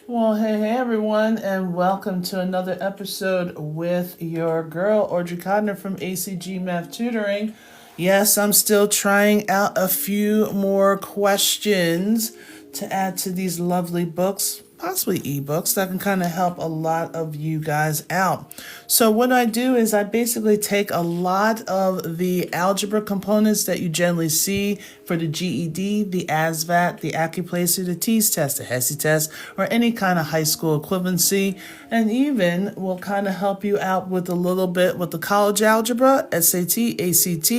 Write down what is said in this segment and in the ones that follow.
Well, hey everyone, and welcome to another episode with your girl, Audrey Codner from ACG Math Tutoring. Yes, I'm still trying out a few more questions to add to these lovely books, possibly ebooks, that can kind of help a lot of you guys out. So what I do is I basically take a lot of the algebra components that you generally see for the GED, the ASVAB, the ACCUPLACER, the TEAS test, the HESI test, or any kind of high school equivalency, and even will kind of help you out with a little bit with the college algebra, SAT, ACT,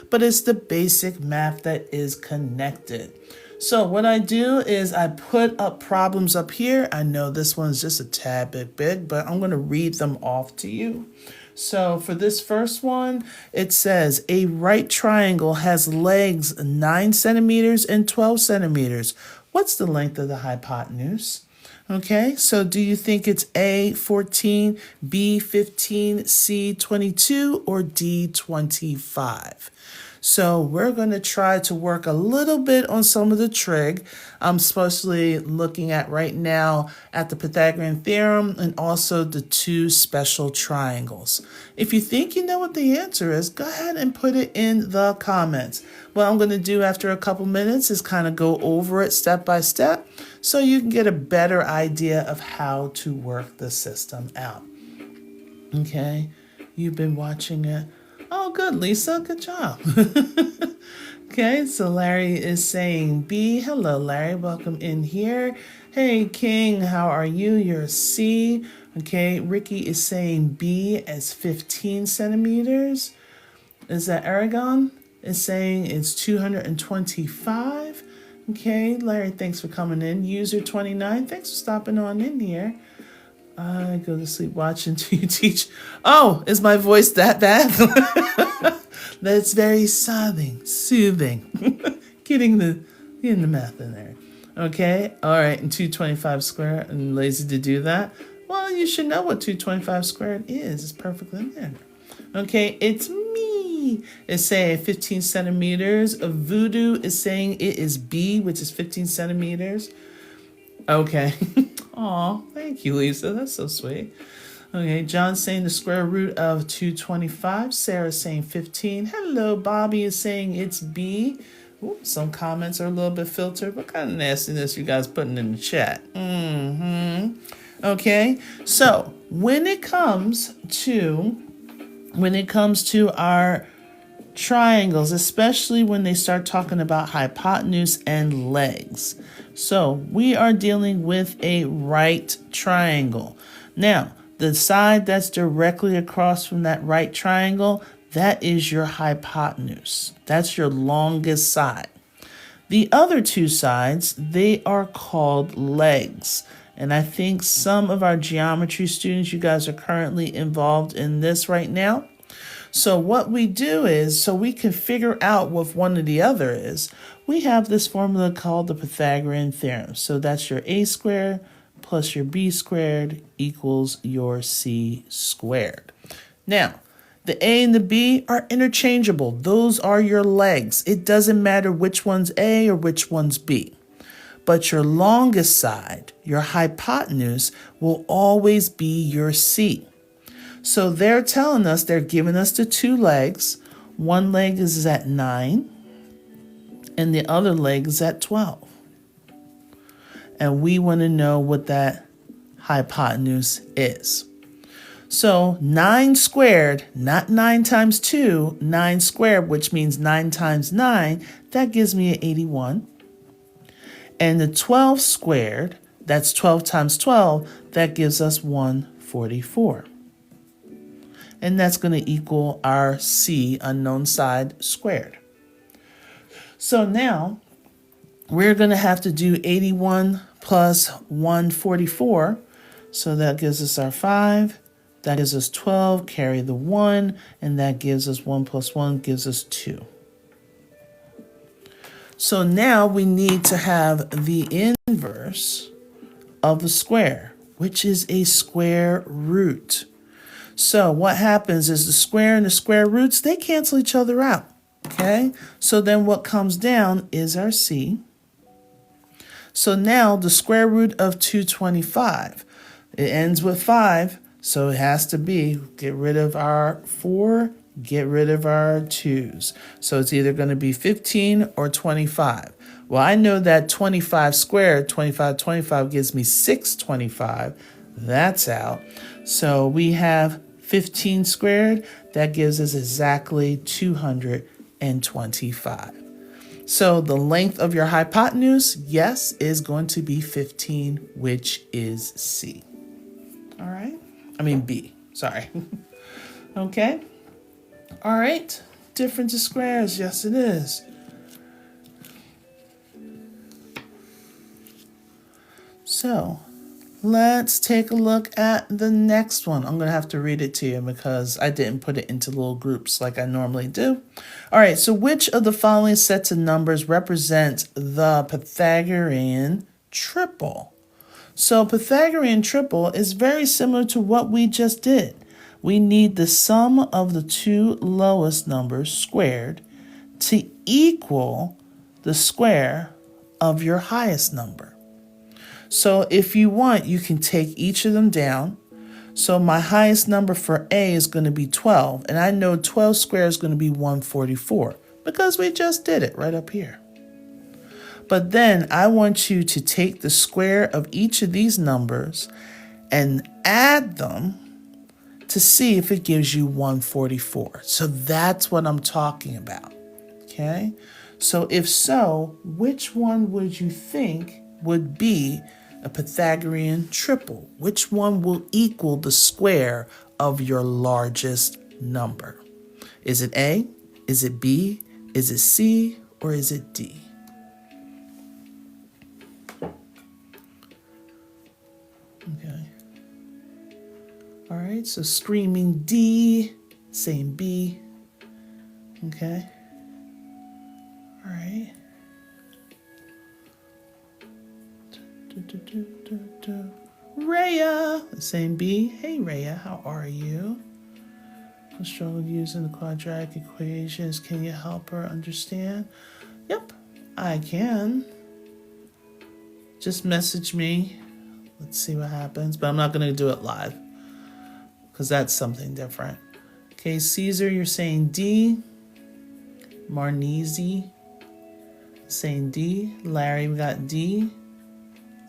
but it's the basic math that is connected. So what I do is I put up problems up here. I know this one's just a tad bit big, but I'm going to read them off to you. So for this first one, it says a right triangle has legs 9 centimeters and 12 centimeters. What's the length of the hypotenuse? Okay, so do you think it's A, 14, B, 15, C, 22, or D, 25? So we're going to try to work a little bit on some of the trig. I'm especially looking at right now at the Pythagorean Theorem and also the two special triangles. If you think you know what the answer is, go ahead and put it in the comments. What I'm going to do after a couple minutes is kind of go over it step by step so you can get a better idea of how to work the system out. Okay, you've been watching it. Oh, good, Lisa. Good job. Okay, so Larry is saying B. Hello, Larry. Welcome in here. Hey, King, how are you? You're a C. Okay, Ricky is saying B as 15 centimeters. Is that Aragon? Is saying it's 225. Okay, Larry, thanks for coming in. User 29, thanks for stopping on in here. I go to sleep watching until you teach. Oh, is my voice that bad? That's very soothing. getting the math in there. Okay, all right, and 225 squared, and lazy to do that. Well, you should know what 225 squared is. It's perfectly there. Okay, it's me. It's saying 15 centimeters. Voodoo is saying it is B, which is 15 centimeters. Okay. Aw, thank you, Lisa. That's so sweet. Okay, John's saying the square root of 225. Sarah's saying 15. Hello, Bobby is saying it's B. Ooh, some comments are a little bit filtered. What kind of nastiness you guys putting in the chat? Okay, so when it comes to our triangles, especially when they start talking about hypotenuse and legs. So we are dealing with a right triangle. Now, the side that's directly across from that right triangle, that is your hypotenuse. That's your longest side. The other two sides, they are called legs. And I think some of our geometry students, you guys are currently involved in this right now. So what we do is, so we can figure out what one or the other is, we have this formula called the Pythagorean Theorem. So that's your a squared plus your b squared equals your c squared. Now, the a and the b are interchangeable. Those are your legs. It doesn't matter which one's a or which one's b. But your longest side, your hypotenuse, will always be your c. So they're telling us, they're giving us the two legs. One leg is at 9 and the other leg is at 12. And we want to know what that hypotenuse is. So 9 squared, not 9 times 2, 9 squared, which means 9 times 9, that gives me an 81. And the 12 squared, that's 12 times 12, that gives us 144. And that's going to equal our C, unknown side, squared. So now we're going to have to do 81 plus 144. So that gives us our 5. That gives us 12, carry the 1, and that gives us 1 plus 1 gives us 2. So now we need to have the inverse of the square, which is a square root. So what happens is the square and the square roots, they cancel each other out, okay? So then what comes down is our C. So now the square root of 225, it ends with 5, so it has to be, get rid of our 4, get rid of our 2's. So it's either going to be 15 or 25. Well, I know that 25 squared, 25 gives me 625. That's out. So we have 15 squared. That gives us exactly 225. So the length of your hypotenuse, yes, is going to be 15, which is C. All right. I mean B, sorry. Okay. All right. Difference of squares, yes it is. So let's take a look at the next one. I'm going to have to read it to you because I didn't put it into little groups like I normally do. All right, so which of the following sets of numbers represents the Pythagorean triple? So Pythagorean triple is very similar to what we just did. We need the sum of the two lowest numbers squared to equal the square of your highest number. So if you want, you can take each of them down. So my highest number for A is going to be 12, and I know 12 squared is going to be 144 because we just did it right up here. But then I want you to take the square of each of these numbers and add them to see if it gives you 144. So that's what I'm talking about. Okay? So if so, which one would you think would be a Pythagorean triple? Which one will equal the square of your largest number? Is it A? Is it B? Is it C? Or is it D? Okay. All right, so screaming D, saying B. Okay. All right. Rhea, saying B. Hey, Rhea, how are you? I struggle using the quadratic equations. Can you help her understand? Yep, I can. Just message me. Let's see what happens. But I'm not going to do it live because that's something different. Okay, Caesar, you're saying D. Marnese, saying D. Larry, we got D.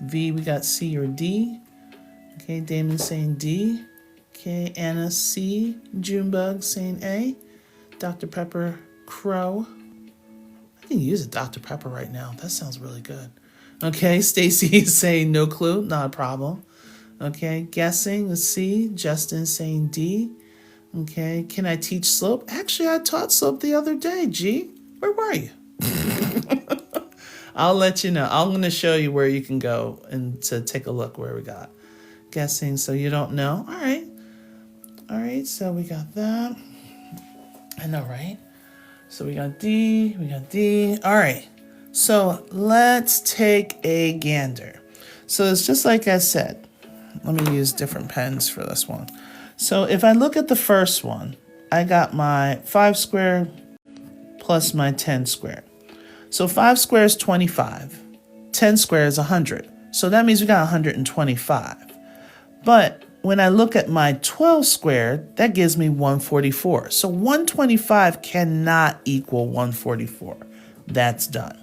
V, we got C or D. Okay, Damon saying D. Okay, Anna C. Junebug saying A. Dr. Pepper Crow. I can use a Dr. Pepper right now. That sounds really good. Okay, Stacy is saying no clue, not a problem. Okay, guessing, let's see. Justin saying D. Okay, can I teach slope? Actually, I taught slope the other day, G. Where were you? I'll let you know. I'm going to show you where you can go and to take a look where we got. Guessing, so you don't know. All right. All right, so we got that. I know, right? So we got D, we got D. All right, so let's take a gander. So it's just like I said. Let me use different pens for this one. So if I look at the first one, I got my 5 squared plus my 10 squared. So 5 squared is 25. 10 squared is 100. So that means we got 125. But when I look at my 12 squared, that gives me 144. So 125 cannot equal 144. That's done.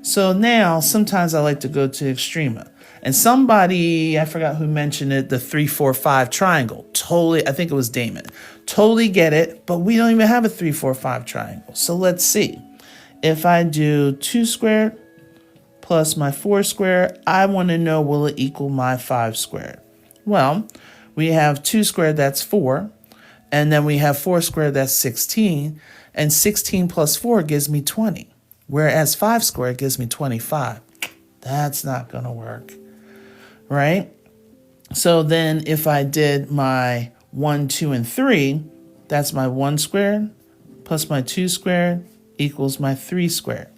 So now sometimes I like to go to extrema. And somebody, I forgot who mentioned it, the 3, 4, 5 triangle. Totally, I think it was Damon. Totally get it, but we don't even have a 3, 4, 5 triangle. So let's see. If I do 2 squared plus my 4 squared, I want to know, will it equal my 5 squared? Well, we have 2 squared, that's 4. And then we have 4 squared, that's 16. And 16 plus 4 gives me 20. Whereas 5 squared gives me 25. That's not going to work, right? So then if I did my 1, 2, and 3, that's my 1 squared plus my 2 squared equals my 3 squared.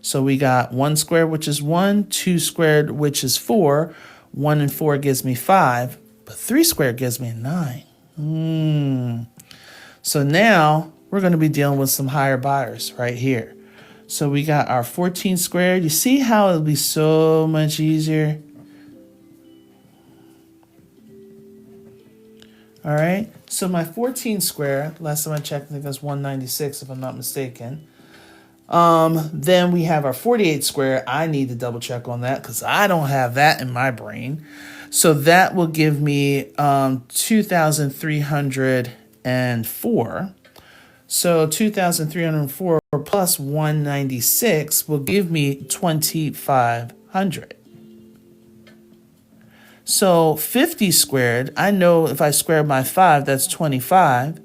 So we got 1 squared, which is 1, 2 squared, which is 4, 1 and 4 gives me 5, but 3 squared gives me 9. So now we're going to be dealing with some higher buyers right here. So we got our 14 squared. You see how it'll be so much easier? All right, so my 14 squared, last time I checked, I think that's 196 if I'm not mistaken. Then we have our 48 squared. I need to double check on that because I don't have that in my brain. So that will give me 2,304. So 2,304 plus 196 will give me 2,500. So 50 squared, I know if I square by 5, that's 25.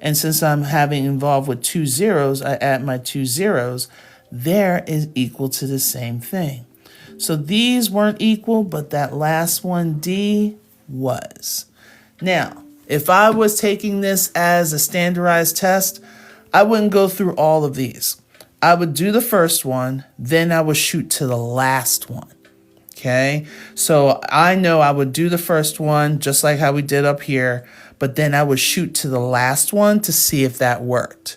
And since I'm having involved with 2 zeros, I add my 2 zeros. There is equal to the same thing. So these weren't equal, but that last one, D, was. Now, if I was taking this as a standardized test, I wouldn't go through all of these. I would do the first one, then I would shoot to the last one. Okay, so I know I would do the first one just like how we did up here, but then I would shoot to the last one to see if that worked.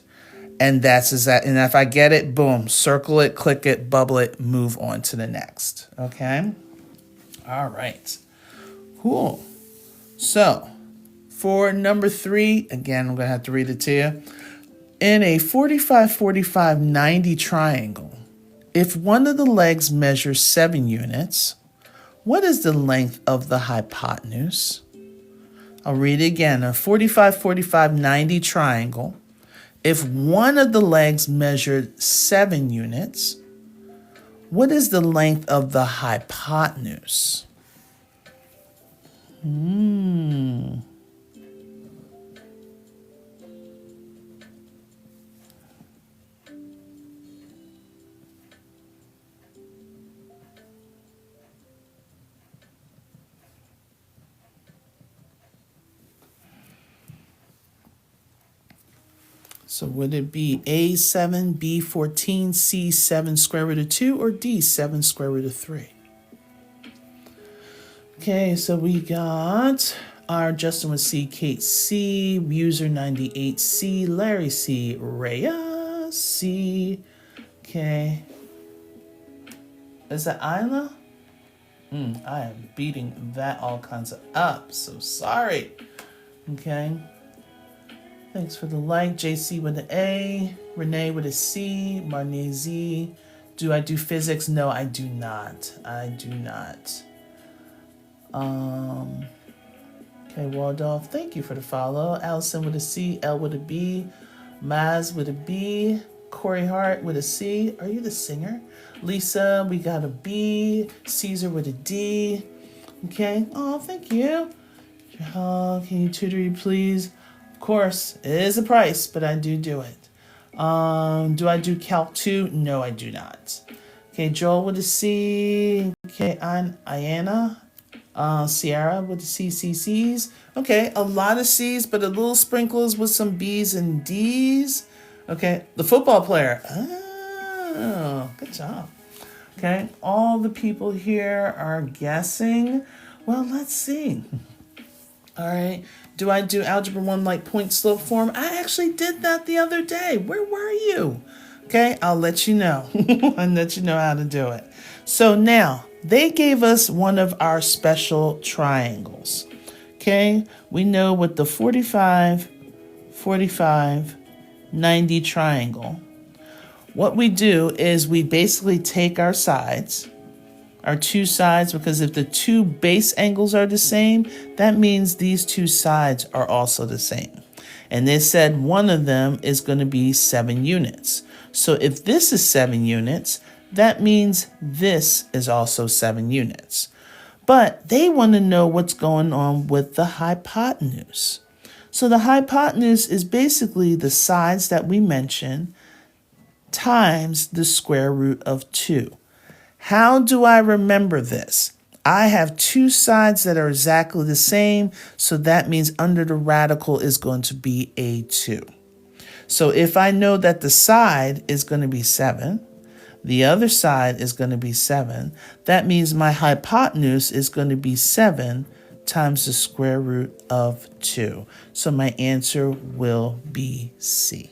And that's that. And if I get it, boom, circle it, click it, bubble it, move on to the next. Okay, all right, cool. So for number 3, again, I'm gonna have to read it to you. In a 45, 45, 90 triangle, if one of the legs measures 7 units, what is the length of the hypotenuse? I'll read it again. A 45, 45, 90 triangle. If one of the legs measured 7 units, what is the length of the hypotenuse? So would it be A7, B14, C7 square root of 2, or D7 square root of 3? Okay, so we got our Justin with C, Kate C, User 98C, Larry C, Rhea C. Okay. Is that Isla? I am beating that all kinds of up, so sorry. Okay. Thanks for the like. JC with an A, Renee with a C, Marnie Z. Do I do physics? No, I do not. I do not. Okay, Waldorf, thank you for the follow. Allison with a C, L with a B, Maz with a B, Corey Hart with a C. Are you the singer? Lisa, we got a B, Caesar with a D. Okay, oh, thank you. Can you tutor me, please? Of course, it is a price, but I do it. Do I do Calc 2? No, I do not. Okay, Joel with a C. Okay, Iana. Sierra with the CCCs. Okay, a lot of C's, but a little sprinkles with some B's and D's. Okay, the football player. Oh, good job. Okay, all the people here are guessing. Well, let's see. All right, do I do Algebra 1 like point slope form? I actually did that the other day. Where were you? Okay, I'll let you know. I'll let you know how to do it. So now, they gave us one of our special triangles. Okay, we know with the 45, 45, 90 triangle, what we do is we basically take our sides, our two sides, because if the two base angles are the same, that means these two sides are also the same. And they said one of them is going to be 7 units. So if this is 7 units, that means this is also 7 units. But they want to know what's going on with the hypotenuse. So the hypotenuse is basically the sides that we mentioned times the square root of 2. How do I remember this? I have two sides that are exactly the same, so that means under the radical is going to be a 2. So if I know that the side is going to be 7, the other side is going to be 7, that means my hypotenuse is going to be 7 times the square root of 2. So my answer will be C.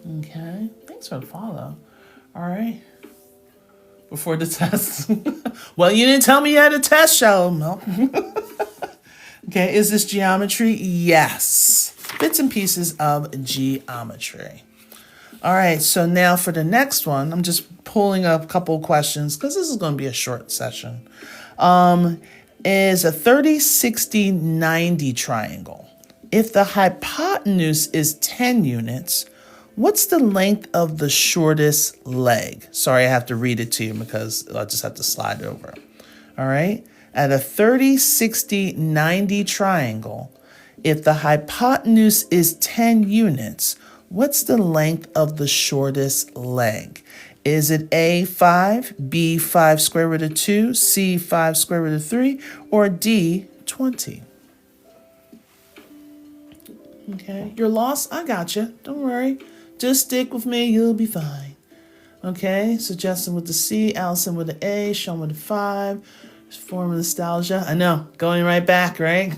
Okay, thanks for the follow. All right. Before the test. Well, you didn't tell me you had a test, shallow milk. Okay, is this geometry? Yes. Bits and pieces of geometry. All right, so now for the next one, I'm just pulling up a couple of questions because this is going to be a short session. Is a 30, 60, 90 triangle. If the hypotenuse is 10 units, what's the length of the shortest leg? Sorry, I have to read it to you because I'll just have to slide over. All right. At a 30, 60, 90 triangle, if the hypotenuse is 10 units, what's the length of the shortest leg? Is it A, 5, B, 5 square root of 2, C, 5 square root of 3, or D, 20? Okay, you're lost? I got you. Don't worry. Just stick with me. You'll be fine. Okay, so Justin with the C, Allison with the A, Sean with the 5. Form of nostalgia. I know, going right back, right?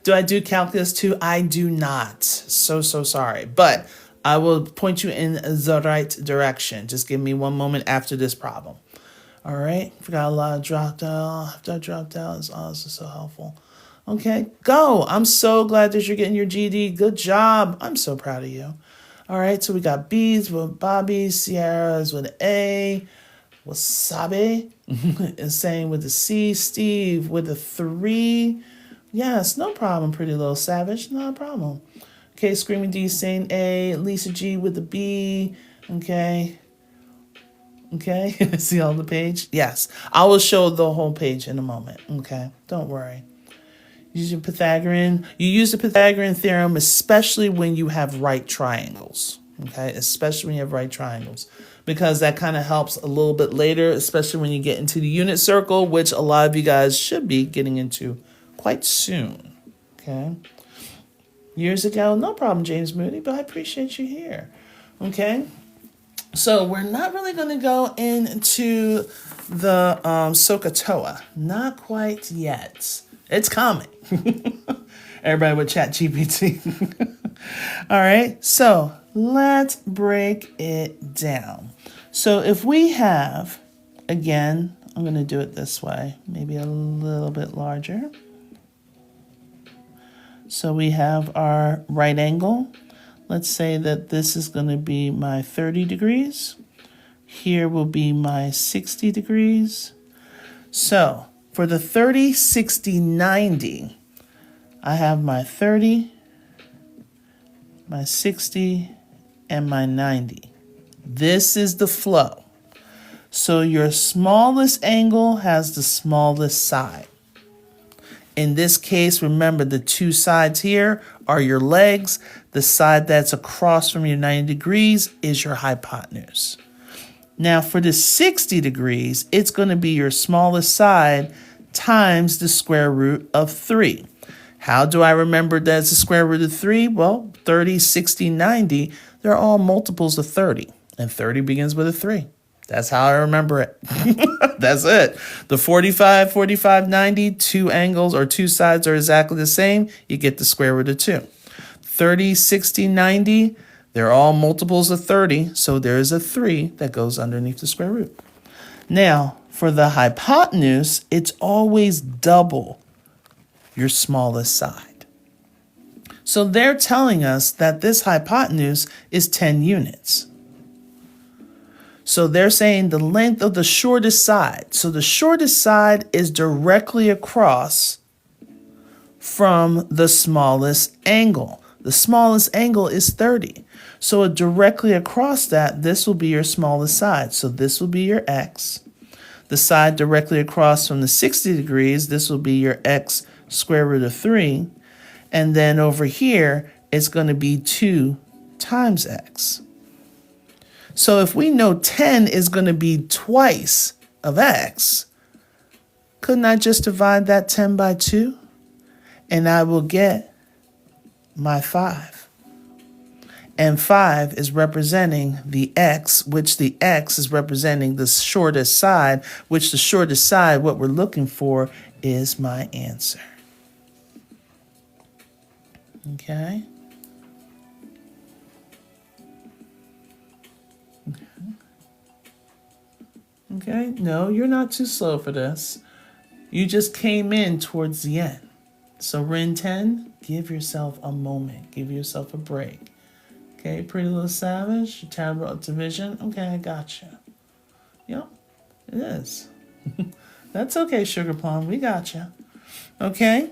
Do I do calculus too? I do not. So sorry. But I will point you in the right direction. Just give me one moment after this problem. All right. Forgot a lot of dropped out. After I dropped out, this is so helpful. Okay, go. I'm so glad that you're getting your GED. Good job. I'm so proud of you. All right, so we got B's with Bobby, Sierra's with A, Wasabi is saying with the C, Steve with the 3. Yes, no problem, pretty little savage, no problem. Okay, Screaming D saying A, Lisa G with the B. Okay, see on the page? Yes, I will show the whole page in a moment. Okay, don't worry. Using Pythagorean, you use the Pythagorean theorem, especially when you have right triangles. Okay, especially when you have right triangles, because that kind of helps a little bit later, especially when you get into the unit circle, which a lot of you guys should be getting into quite soon. Okay, years ago, no problem, James Moody, but I appreciate you here. Okay, so we're not really going to go into the SOHCAHTOA, not quite yet. It's coming. Everybody with ChatGPT. All right, so let's break it down. So if we have, again, I'm going to do it this way, maybe a little bit larger. So we have our right angle. Let's say that this is going to be my 30 degrees. Here will be my 60 degrees. So for the 30, 60, 90, I have my 30, my 60, and my 90. This is the flow. So your smallest angle has the smallest side. In this case, remember the two sides here are your legs. The side that's across from your 90 degrees is your hypotenuse. Now for the 60 degrees, it's going to be your smallest side times the square root of 3. How do I remember that it's the square root of 3? Well, 30, 60, 90, they're all multiples of 30. And 30 begins with a 3. That's how I remember it. That's it. The 45, 45, 90, two angles or two sides are exactly the same. You get the square root of 2. 30, 60, 90, they're all multiples of 30. So there is a 3 that goes underneath the square root. Now, for the hypotenuse, it's always double your smallest side. So they're telling us that this hypotenuse is 10 units. So they're saying the length of the shortest side. So the shortest side is directly across from the smallest angle. The smallest angle is 30. So directly across that, this will be your smallest side. So this will be your x. The side directly across from the 60 degrees, this will be your x square root of 3. And then over here, it's going to be 2 times x. So if we know 10 is going to be twice of x, couldn't I just divide that 10 by 2? And I will get my 5. And 5 is representing the x, which the x is representing the shortest side, which the shortest side, what we're looking for, is my answer. Okay. Okay, no, you're not too slow for this. You just came in towards the end. So Rin 10, give yourself a moment. Give yourself a break. Okay, Pretty Little Savage, Terrible Division. Okay, I gotcha. Yep, it is. That's okay, Sugar Plum. We gotcha. Okay,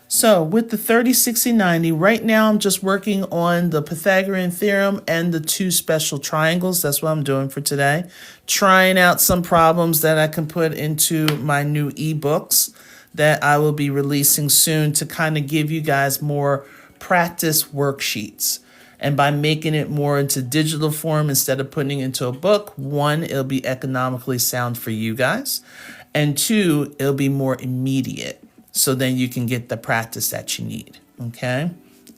so with the 30, 60, 90, right now I'm just working on the Pythagorean Theorem and the two special triangles. That's what I'm doing for today. Trying out some problems that I can put into my new ebooks that I will be releasing soon to kind of give you guys more practice worksheets. And by making it more into digital form instead of putting it into a book, one, it'll be economically sound for you guys. And two, it'll be more immediate. So then you can get the practice that you need. Okay?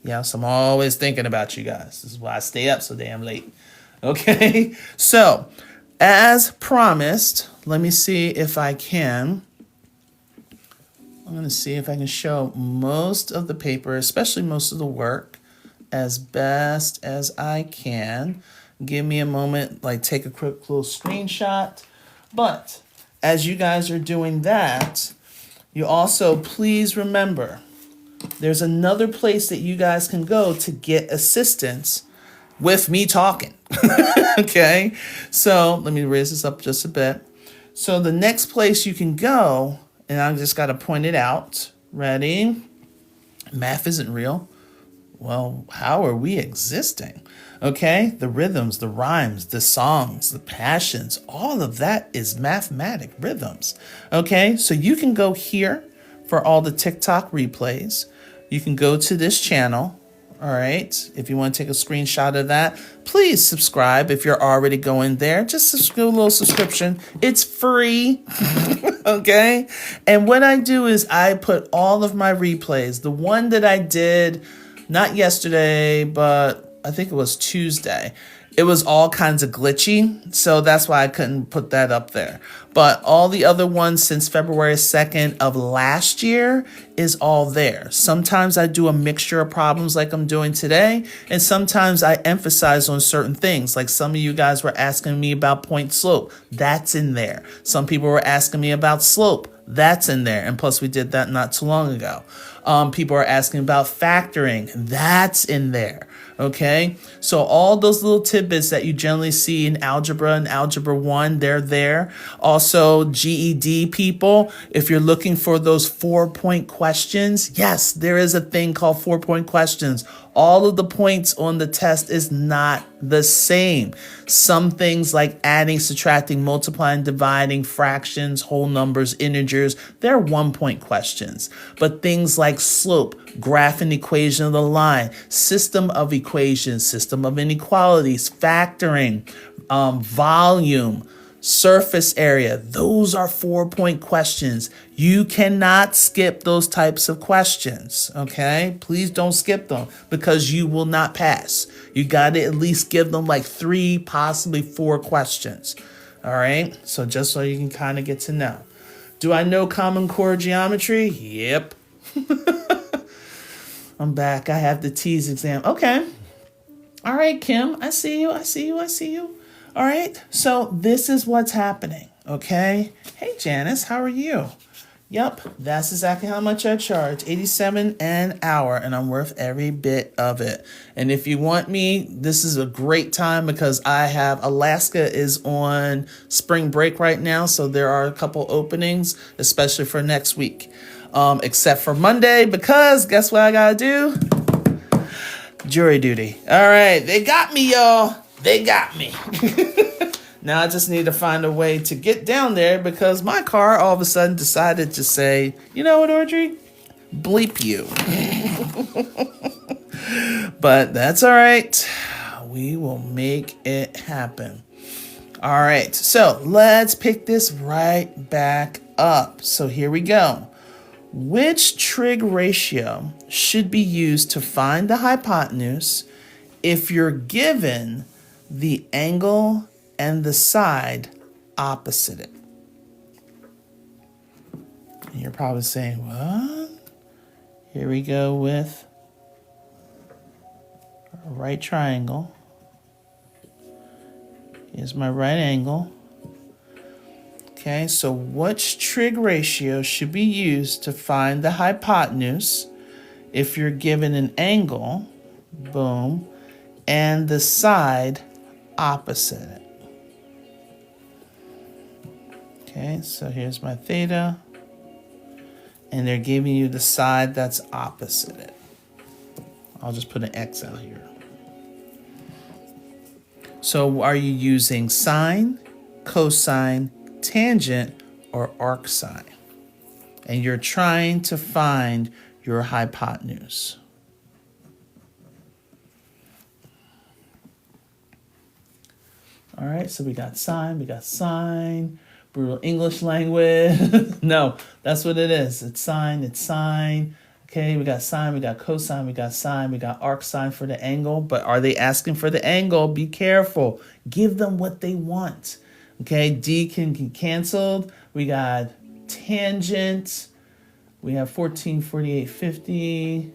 Yes, I'm always thinking about you guys. This is why I stay up so damn late. Okay? So, as promised, let me see if I can. I'm going to see if I can show most of the paper, especially most of the work, as best as I can. Give me a moment, like take a quick little screenshot. But as you guys are doing that, you also please remember there's another place that you guys can go to get assistance with me talking. Okay, so let me raise this up just a bit. So the next place you can go, and I just got to point it out. Ready? Math isn't real. Well, how are we existing? Okay, the rhythms, the rhymes, the songs, the passions, all of that is mathematic rhythms. Okay, so you can go here for all the TikTok replays. You can go to this channel. All right, if you want to take a screenshot of that, please subscribe if you're already going there. Just do a little subscription. It's free. Okay, and what I do is I put all of my replays. The one that I did not yesterday, but I think it was Tuesday. It was all kinds of glitchy, so that's why I couldn't put that up there. But all the other ones since February 2nd of last year is all there. Sometimes I do a mixture of problems like I'm doing today, and sometimes I emphasize on certain things. Like some of you guys were asking me about point slope. That's in there. Some people were asking me about slope. That's in there. And plus we did that not too long ago. People are asking about factoring. That's in there. Okay, so all those little tidbits that you generally see in Algebra and Algebra 1, they're there. Also, GED people, if you're looking for those 4-point questions, yes, there is a thing called 4-point questions. All of the points on the test is not the same. Some things like adding, subtracting, multiplying, dividing, fractions, whole numbers, integers, they're 1-point questions. But things like slope, graph and equation of the line, system of equations, system of inequalities, factoring, volume, surface area, those are 4-point questions. You cannot skip those types of questions, okay? Please don't skip them because you will not pass. You got to at least give them like 3, possibly 4 questions, all right? So just so you can kind of get to know. Do I know Common Core geometry? Yep. I'm back. I have the TEAS exam. Okay. All right, Kim, I see you. All right, so this is what's happening, okay? Hey, Janice, how are you? Yep, that's exactly how much I charge, $87 an hour, and I'm worth every bit of it. And if you want me, this is a great time because Alaska is on spring break right now, so there are a couple openings, especially for next week, except for Monday, because guess what I gotta do? Jury duty. All right, they got me, y'all. They got me. Now I just need to find a way to get down there because my car all of a sudden decided to say, you know what, Audrey? Bleep you. But that's all right. We will make it happen. All right, so let's pick this right back up. So here we go. Which trig ratio should be used to find the hypotenuse if you're given the angle and the side opposite it? And you're probably saying, what? Here we go with a right triangle. Here's my right angle. Okay, so which trig ratio should be used to find the hypotenuse if you're given an angle, boom, and the side opposite it? Okay, so here's my theta, and they're giving you the side that's opposite it. I'll just put an X out here. So are you using sine, cosine, tangent, or arcsine? And you're trying to find your hypotenuse. All right, so we got sine, brutal English language. No, that's what it is. It's sine. Okay, we got sine, we got cosine, we got sine, we got arcsine for the angle. But are they asking for the angle? Be careful. Give them what they want. Okay, D can get canceled. We got tangent. We have 14, 48, 50.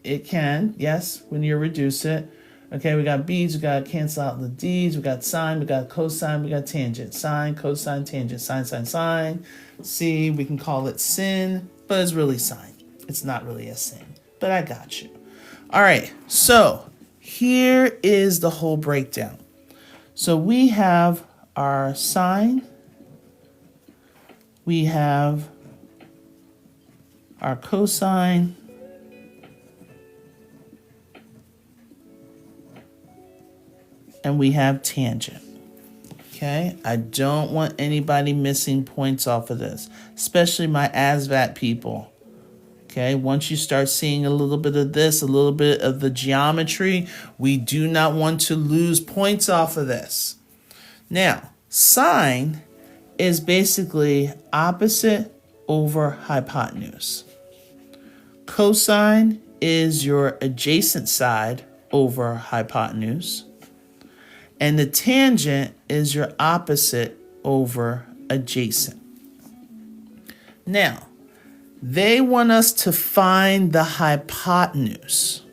It can, yes, when you reduce it. Okay, we got B's, we got to cancel out the D's, we got sine, we got cosine, we got tangent. Sine, cosine, tangent, sine. C, we can call it sin, but it's really sine. It's not really a sin, but I got you. All right, so here is the whole breakdown. So we have our sine, we have our cosine, and we have tangent. Okay, I don't want anybody missing points off of this, especially my ASVAB people. Okay, once you start seeing a little bit of this, a little bit of the geometry, we do not want to lose points off of this. Now, sine is basically opposite over hypotenuse. Cosine is your adjacent side over hypotenuse. And the tangent is your opposite over adjacent. Now, they want us to find the hypotenuse.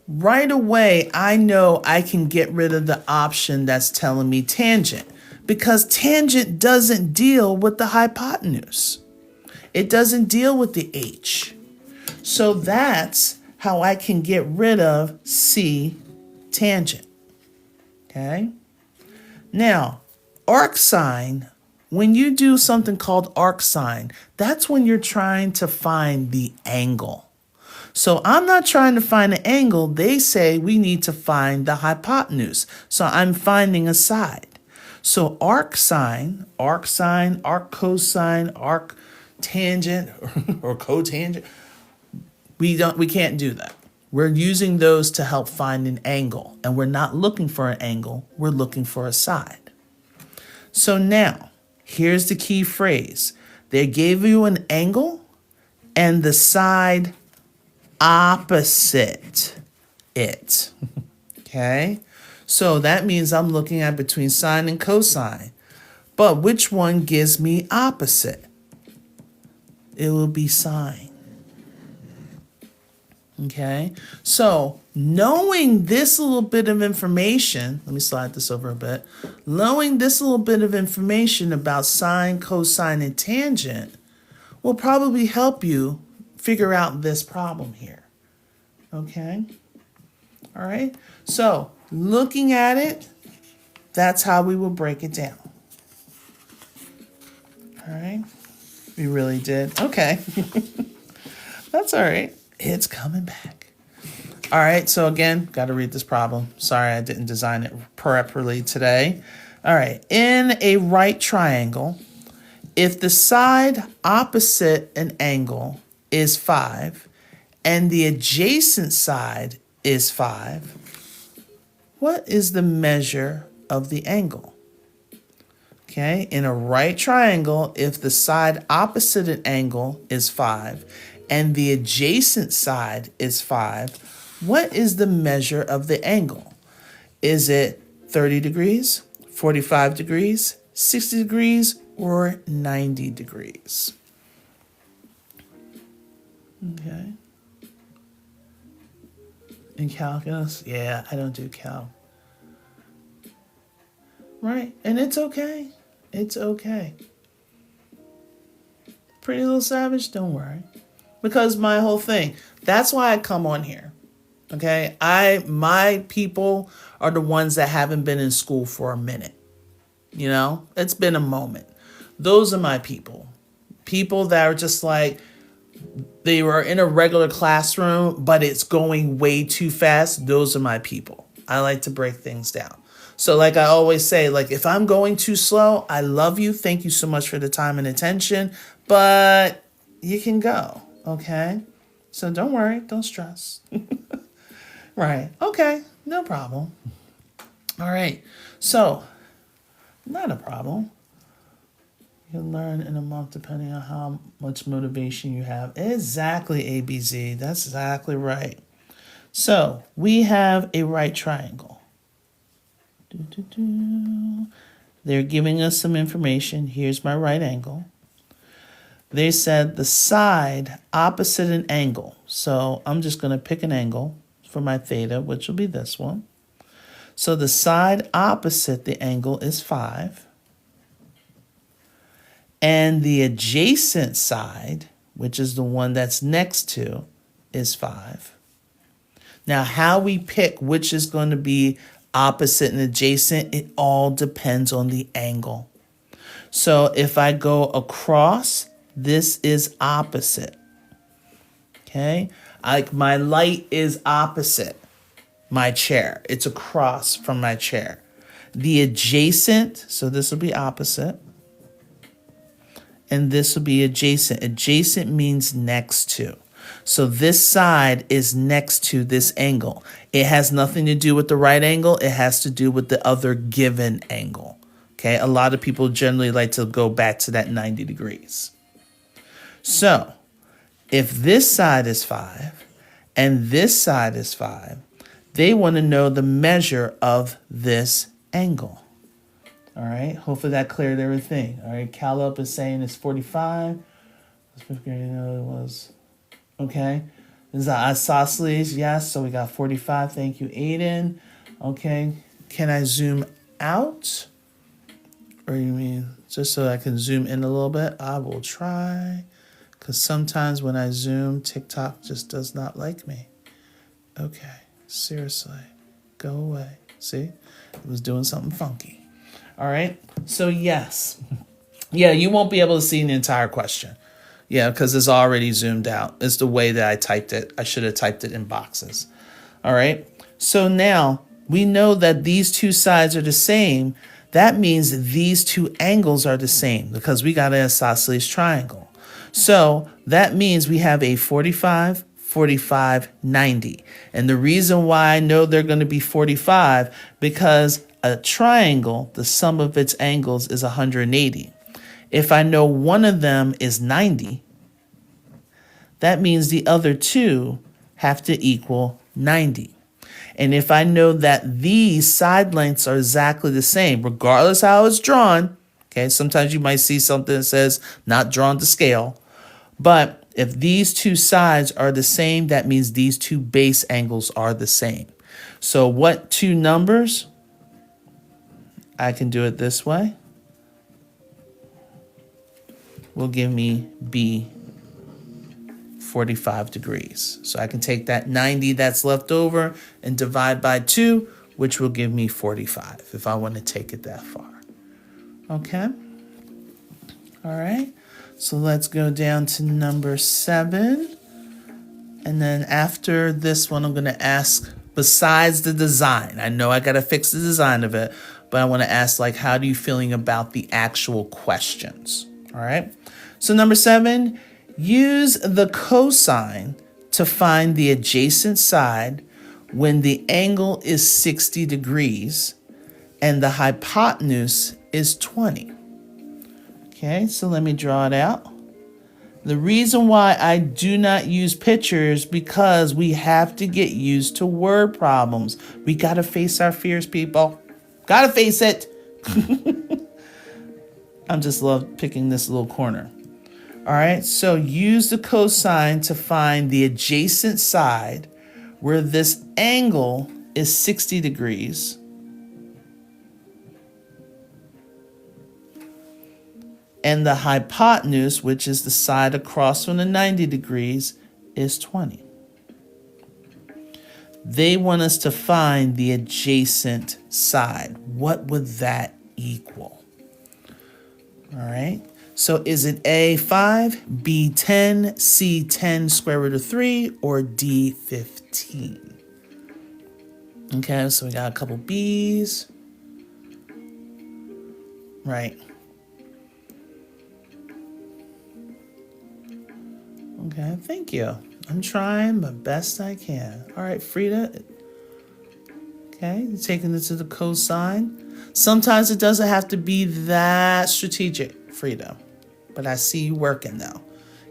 Right away, I know I can get rid of the option that's telling me tangent, because tangent doesn't deal with the hypotenuse. It doesn't deal with the h. So that's how I can get rid of C, tangent. Okay? Now, arcsine, when you do something called arcsine, that's when you're trying to find the angle. So I'm not trying to find an angle. They say we need to find the hypotenuse. So I'm finding a side. So arcsine, arccosine, arctangent, or cotangent, we can't do that. We're using those to help find an angle, and we're not looking for an angle, we're looking for a side. So now, here's the key phrase. They gave you an angle and the side opposite it. Okay? So that means I'm looking at between sine and cosine. But which one gives me opposite? It will be sine. Okay, so knowing this little bit of information, let me slide this over a bit. Knowing this little bit of information about sine, cosine, and tangent will probably help you figure out this problem here. Okay, all right, so looking at it, that's how we will break it down. All right, we really did. Okay, that's all right. It's coming back. All right, so again, got to read this problem. Sorry, I didn't design it properly today. All right, in a right triangle, if the side opposite an angle is 5 and the adjacent side is 5, what is the measure of the angle? Okay, in a right triangle, if the side opposite an angle is 5 and the adjacent side is 5, what is the measure of the angle? Is it 30 degrees, 45 degrees, 60 degrees, or 90 degrees? Okay. In calculus? Yeah, I don't do calc. right? And it's okay. It's okay. Pretty Little Savage, don't worry. Because my whole thing, that's why I come on here. Okay? My people are the ones that haven't been in school for a minute. You know? It's been a moment. Those are my people. People that are just like, they were in a regular classroom, but it's going way too fast. Those are my people. I like to break things down. So like I always say, like if I'm going too slow, I love you. Thank you so much for the time and attention, but you can go. Okay. So don't worry. Don't stress. Right. Okay. No problem. All right. So not a problem. You can learn in a month depending on how much motivation you have. Exactly, ABZ. That's exactly right. So we have a right triangle. They're giving us some information. Here's my right angle. They said the side opposite an angle. So I'm just going to pick an angle for my theta, which will be this one. So the side opposite the angle is 5. And the adjacent side, which is the one that's next to, is 5. Now, how we pick which is going to be opposite and adjacent, it all depends on the angle. So if I go across, this is opposite. Okay? Like my light is opposite my chair. It's across from my chair. The adjacent, so this will be opposite. And this will be adjacent. Adjacent means next to. So this side is next to this angle. It has nothing to do with the right angle. It has to do with the other given angle. Okay, a lot of people generally like to go back to that 90 degrees. So if this side is 5 and this side is 5, they want to know the measure of this angle. All right, hopefully that cleared everything. All right, Caleb is saying it's 45. You know it was. Okay, this is isosceles, yes, so we got 45. Thank you, Aiden. Okay, can I zoom out? Or you mean just so I can zoom in a little bit? I will try, because sometimes when I zoom, TikTok just does not like me. Okay, seriously, go away. See, it was doing something funky. All right, so yes. Yeah, you won't be able to see the entire question. Yeah, because it's already zoomed out. It's the way that I typed it. I should have typed it in boxes. All right, so now we know that these two sides are the same. That means these two angles are the same because we got an isosceles triangle. So that means we have a 45, 45, 90. And the reason why I know they're going to be 45, because a triangle, the sum of its angles is 180. If I know one of them is 90, that means the other two have to equal 90. And if I know that these side lengths are exactly the same, regardless how it's drawn, okay, sometimes you might see something that says not drawn to scale, but if these two sides are the same, that means these two base angles are the same. So what two numbers? I can do it this way. Will give me B 45 degrees. So I can take that 90 that's left over and divide by 2, which will give me 45 if I want to take it that far. Okay. All right. So let's go down to number 7. And then after this one, I'm going to ask, besides the design, I know I got to fix the design of it, but I want to ask, like, how do you feeling about the actual questions? All right. So number 7, use the cosine to find the adjacent side when the angle is 60 degrees and the hypotenuse is 20. Okay, so let me draw it out. The reason why I do not use pictures because we have to get used to word problems. We got to face our fears, people. Got to face it. I just love picking this little corner. All right, so use the cosine to find the adjacent side where this angle is 60 degrees And the hypotenuse, which is the side across from the 90 degrees, is 20. They want us to find the adjacent side. What would that equal? All right. So is it A, 5, B, 10, C, 10 square root of 3, or D, 15? Okay, so we got a couple B's. Right. Okay, thank you. I'm trying my best I can. All right, Frida. Okay, you're taking it to the cosine. Sometimes it doesn't have to be that strategic, Frida. But I see you working now.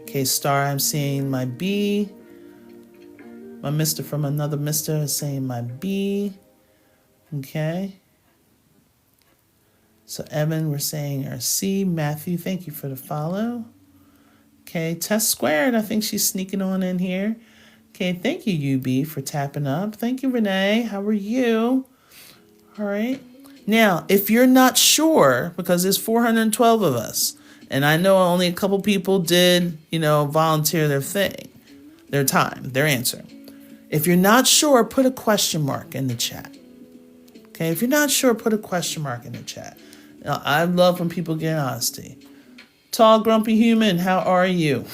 Okay, star, I'm seeing my B. My mister from another mister is saying my B. Okay. So Evan, we're saying our C. Matthew, thank you for the follow. Okay, Test Squared, I think she's sneaking on in here. Okay, thank you, UB, for tapping up. Thank you, Renee. How are you? All right. Now, if you're not sure, because there's 412 of us, and I know only a couple people did, volunteer their time, their answer. If you're not sure, put a question mark in the chat. Okay, if you're not sure, put a question mark in the chat. Now, I love when people get honesty. Tall, grumpy human, how are you?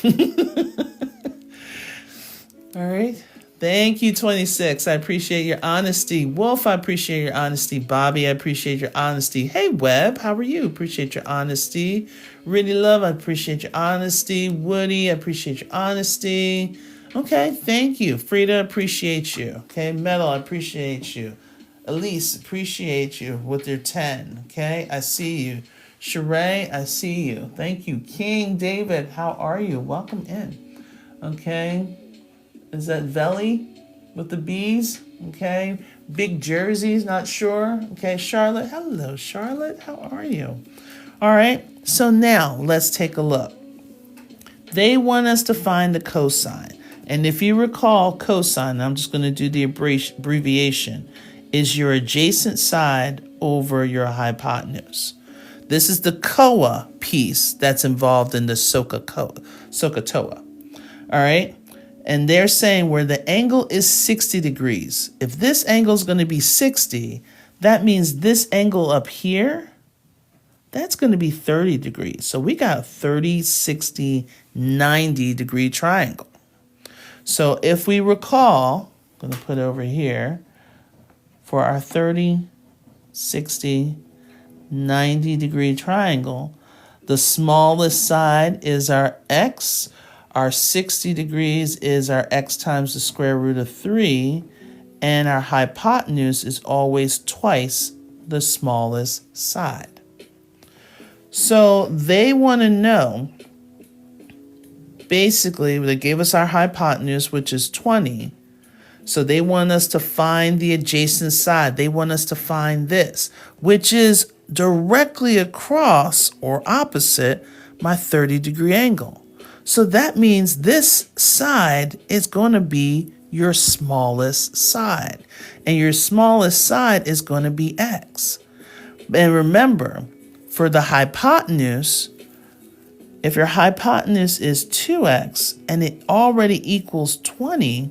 All right. Thank you, 26. I appreciate your honesty. Wolf, I appreciate your honesty. Bobby, I appreciate your honesty. Hey, Webb, how are you? Appreciate your honesty. Really Love, I appreciate your honesty. Woody, I appreciate your honesty. Okay, thank you. Frida, appreciate you. Okay, Metal, I appreciate you. Elise, appreciate you with your 10. Okay, I see you. Sheree, I see you. Thank you. King David, how are you? Welcome in. Okay. Is that Velly with the B's? Okay. Big Jerseys, not sure. Okay. Charlotte, hello, Charlotte. How are you? All right. So now let's take a look. They want us to find the cosine. And if you recall, cosine, I'm just going to do the abbreviation, is your adjacent side over your hypotenuse. This is the COA piece that's involved in the SOHCAHTOA. All right. And they're saying where the angle is 60 degrees. If this angle is going to be 60, that means this angle up here, that's going to be 30 degrees. So we got a 30, 60, 90 degree triangle. So if we recall, I'm going to put over here for our 30, 60, 90 degree triangle, the smallest side is our x, our 60 degrees is our x times the square root of 3, and our hypotenuse is always twice the smallest side. So they want to know, basically, they gave us our hypotenuse, which is 20. So they want us to find the adjacent side. They want us to find this, which is directly across or opposite my 30 degree angle. So that means this side is going to be your smallest side. And your smallest side is going to be x. And remember, for the hypotenuse, if your hypotenuse is 2x and it already equals 20,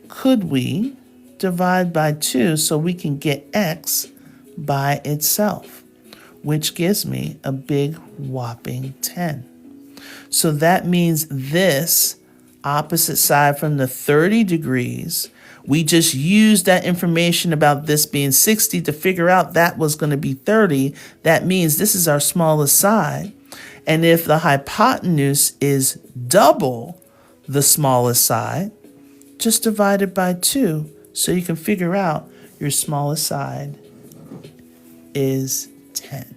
could we divide by 2 so we can get x by itself, which gives me a big whopping 10. So that means this opposite side from the 30 degrees, we just used that information about this being 60 to figure out that was going to be 30. That means this is our smallest side. And if the hypotenuse is double the smallest side, just divide it by 2 so you can figure out your smallest side is 10.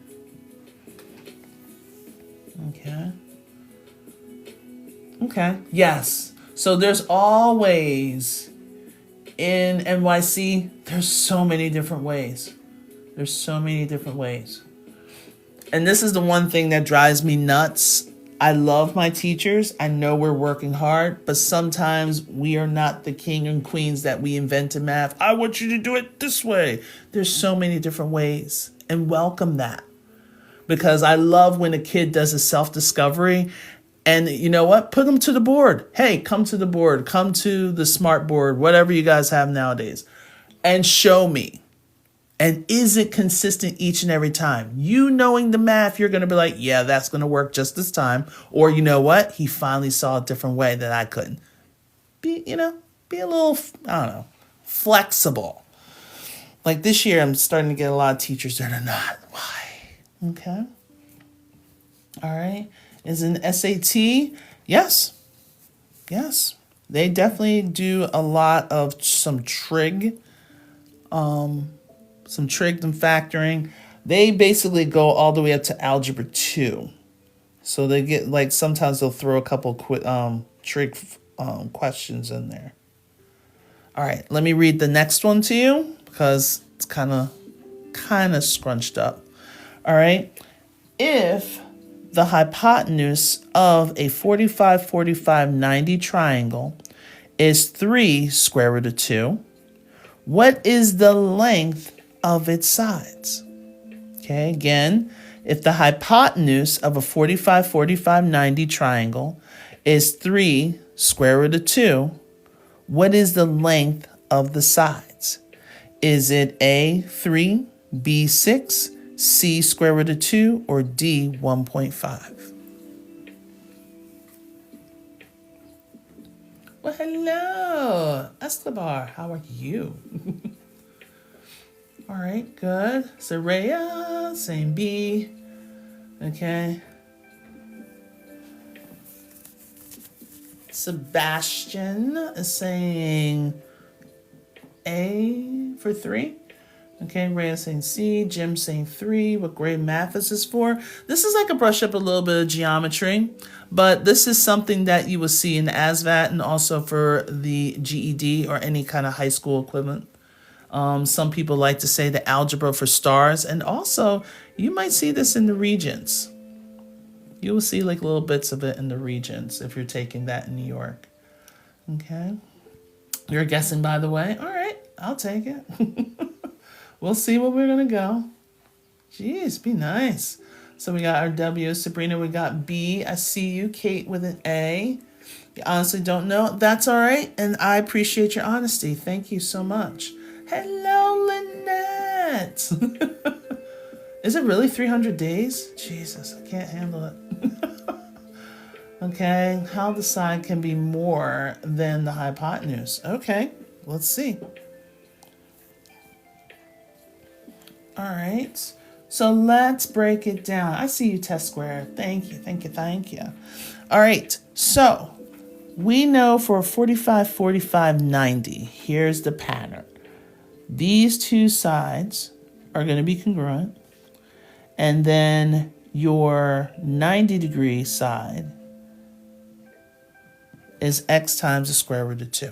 Okay. Okay. Yes. So there's always in NYC, there's so many different ways. There's so many different ways. And this is the one thing that drives me nuts. I love my teachers. I know we're working hard, but sometimes we are not the king and queens that we invented math. I want you to do it this way. There's so many different ways, and welcome that. because I love when a kid does a self-discovery. And you know what? Put them to the board. Hey, come to the board. Come to the smart board, whatever you guys have nowadays, and show me. And is it consistent each and every time? You knowing the math, you're going to be like, yeah, that's going to work just this time. Or you know what? He finally saw a different way that I couldn't. Be a little, I don't know, flexible. Like this year, I'm starting to get a lot of teachers that are not. Why? Okay. All right. Is an SAT? Yes. Yes. They definitely do a lot of some trig and factoring. They basically go all the way up to Algebra 2. So they get, like, sometimes they'll throw a couple trig questions in there. All right, let me read the next one to you because it's kind of scrunched up. All right. If the hypotenuse of a 45, 45, 90 triangle is 3 square root of 2, what is the length of its sides? Okay, again, if the hypotenuse of a 45, 45, 90 triangle is 3 square root of 2, what is the length of the sides? Is it A, 3, B, 6, C square root of 2, or D, 1.5? Well, hello, Escobar. How are you? All right, good. Saraya, same B. Okay. Sebastian is saying A for 3. Okay, Rhea saying C, Jim saying 3. What grade math is this for? This is like a brush up a little bit of geometry, but this is something that you will see in the ASVAB and also for the GED or any kind of high school equivalent. Some people like to say the algebra for stars, and also you might see this in the Regents. You will see like little bits of it in the Regents if you're taking that in New York. Okay. You're guessing, by the way. All right, I'll take it. We'll see where we're going to go. Jeez, be nice. So we got our W, Sabrina. We got B. I see you, Kate, with an A. You honestly don't know. That's all right. And I appreciate your honesty. Thank you so much. Hello, Lynette. Is it really 300 days? Jesus, I can't handle it. Okay, how the side can be more than the hypotenuse. Okay, let's see. All right, so let's break it down. I see you, test square. Thank you, thank you, thank you. All right, so we know for 45, 45, 90, here's the pattern. These two sides are going to be congruent, and then your 90-degree side is x times the square root of 2,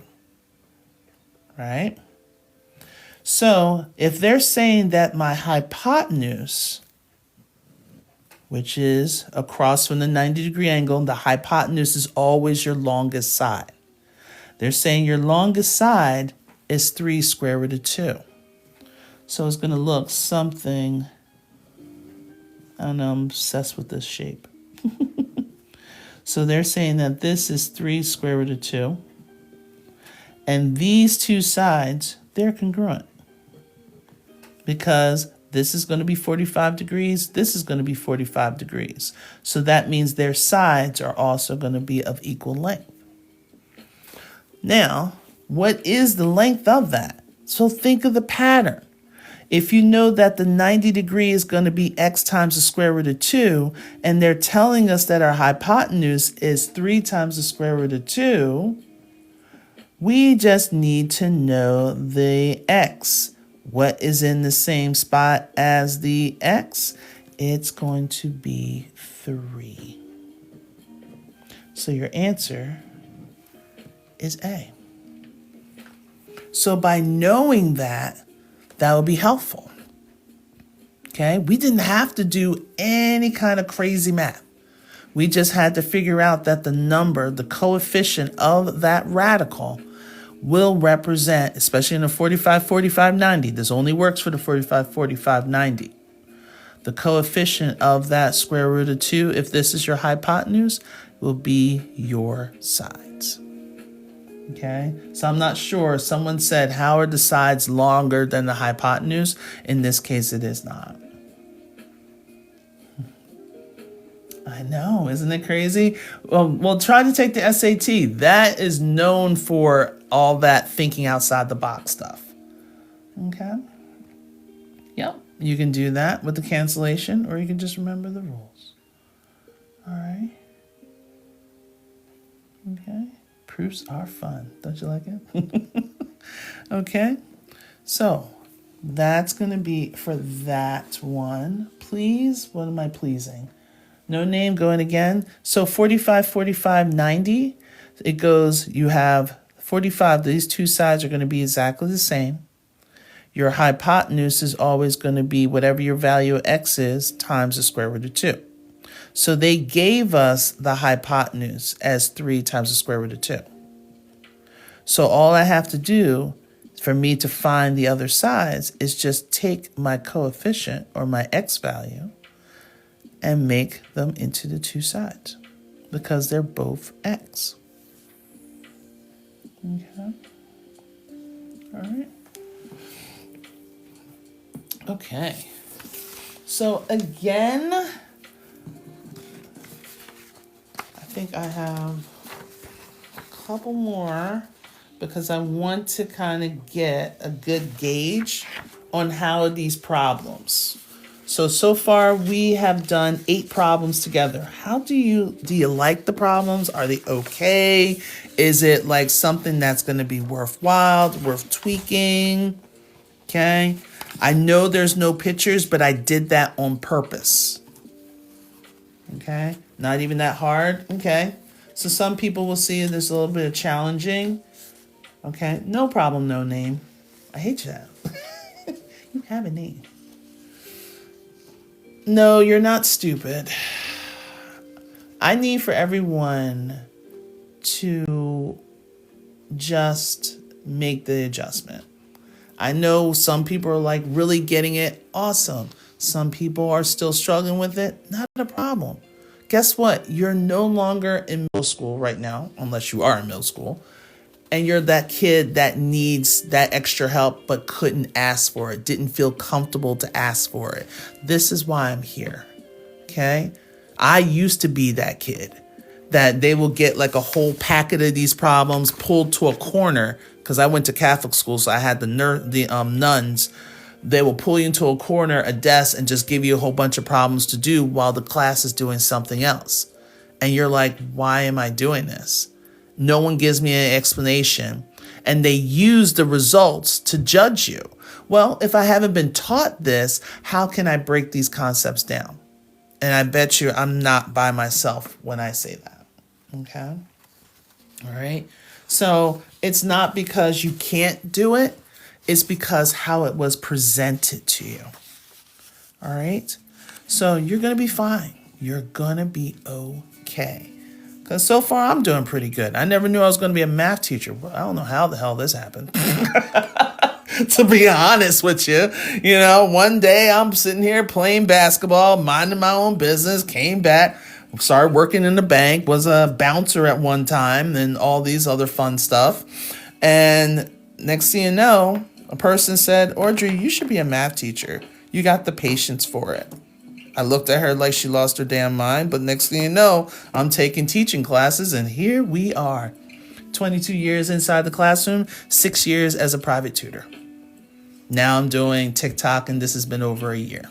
right? So if they're saying that my hypotenuse, which is across from the 90-degree angle, the hypotenuse is always your longest side. They're saying your longest side is 3 square root of 2. So it's going to look something, I don't know, I'm obsessed with this shape. So they're saying that this is 3 square root of 2. And these two sides, they're congruent. Because this is going to be 45 degrees, this is going to be 45 degrees. So that means their sides are also going to be of equal length. Now, what is the length of that? So think of the pattern. If you know that the 90 degree is going to be x times the square root of 2, and they're telling us that our hypotenuse is 3 times the square root of 2, we just need to know the x. What is in the same spot as the x? It's going to be 3. So your answer is A. So by knowing that, that would be helpful. Okay, we didn't have to do any kind of crazy math. We just had to figure out that the number, the coefficient of that radical will represent, especially in a 45, 45, 90. This only works for the 45, 45, 90. The coefficient of that square root of 2, if this is your hypotenuse, will be your sides. Okay, so I'm not sure. Someone said, how are the sides longer than the hypotenuse? In this case, it is not. I know, isn't it crazy? Well, try to take the SAT. That is known for all that thinking outside the box stuff. Okay. Yep, you can do that with the cancellation, or you can just remember the rules. All right. Okay. Proofs are fun. Don't you like it? Okay. So that's going to be for that one. Please. What am I pleasing? No name going again. So 45, 45, 90. It goes, you have 45. These two sides are going to be exactly the same. Your hypotenuse is always going to be whatever your value of x is times the square root of 2. So they gave us the hypotenuse as 3 times the square root of 2. So all I have to do for me to find the other sides is just take my coefficient or my x value and make them into the two sides because they're both x. Okay. All right. Okay. So again, I think I have a couple more because I want to kind of get a good gauge on how are these problems. So far we have done 8 problems together. How do you like the problems? Are they okay? Is it like something that's going to be worthwhile, worth tweaking? Okay. I know there's no pictures, but I did that on purpose. Okay. Not even that hard. Okay. So some people will see there's a little bit of challenging. Okay. No problem, no name. I hate that. You have a name. No, you're not stupid. I need for everyone to just make the adjustment. I know some people are like really getting it. Awesome. Some people are still struggling with it. Not a problem. Guess what? You're no longer in middle school right now, unless you are in middle school. And you're that kid that needs that extra help but couldn't ask for it, didn't feel comfortable to ask for it. This is why I'm here, okay? I used to be that kid that they will get like a whole packet of these problems pulled to a corner because I went to Catholic school, so I had the nuns. They will pull you into a corner, a desk, and just give you a whole bunch of problems to do while the class is doing something else. And you're like, why am I doing this? No one gives me an explanation, and they use the results to judge you. Well, if I haven't been taught this, how can I break these concepts down? And I bet you I'm not by myself when I say that. Okay? All right? So it's not because you can't do it. It's because how it was presented to you. All right? So you're going to be fine. You're going to be okay. Because so far, I'm doing pretty good. I never knew I was going to be a math teacher. Well, I don't know how the hell this happened. To be honest with you, one day I'm sitting here playing basketball, minding my own business, came back, started working in the bank, was a bouncer at one time, and all these other fun stuff. And next thing you know, a person said, Audrey, you should be a math teacher. You got the patience for it. I looked at her like she lost her damn mind, but next thing you know, I'm taking teaching classes, and here we are. 22 years inside the classroom, 6 years as a private tutor. Now I'm doing TikTok, and this has been over a year.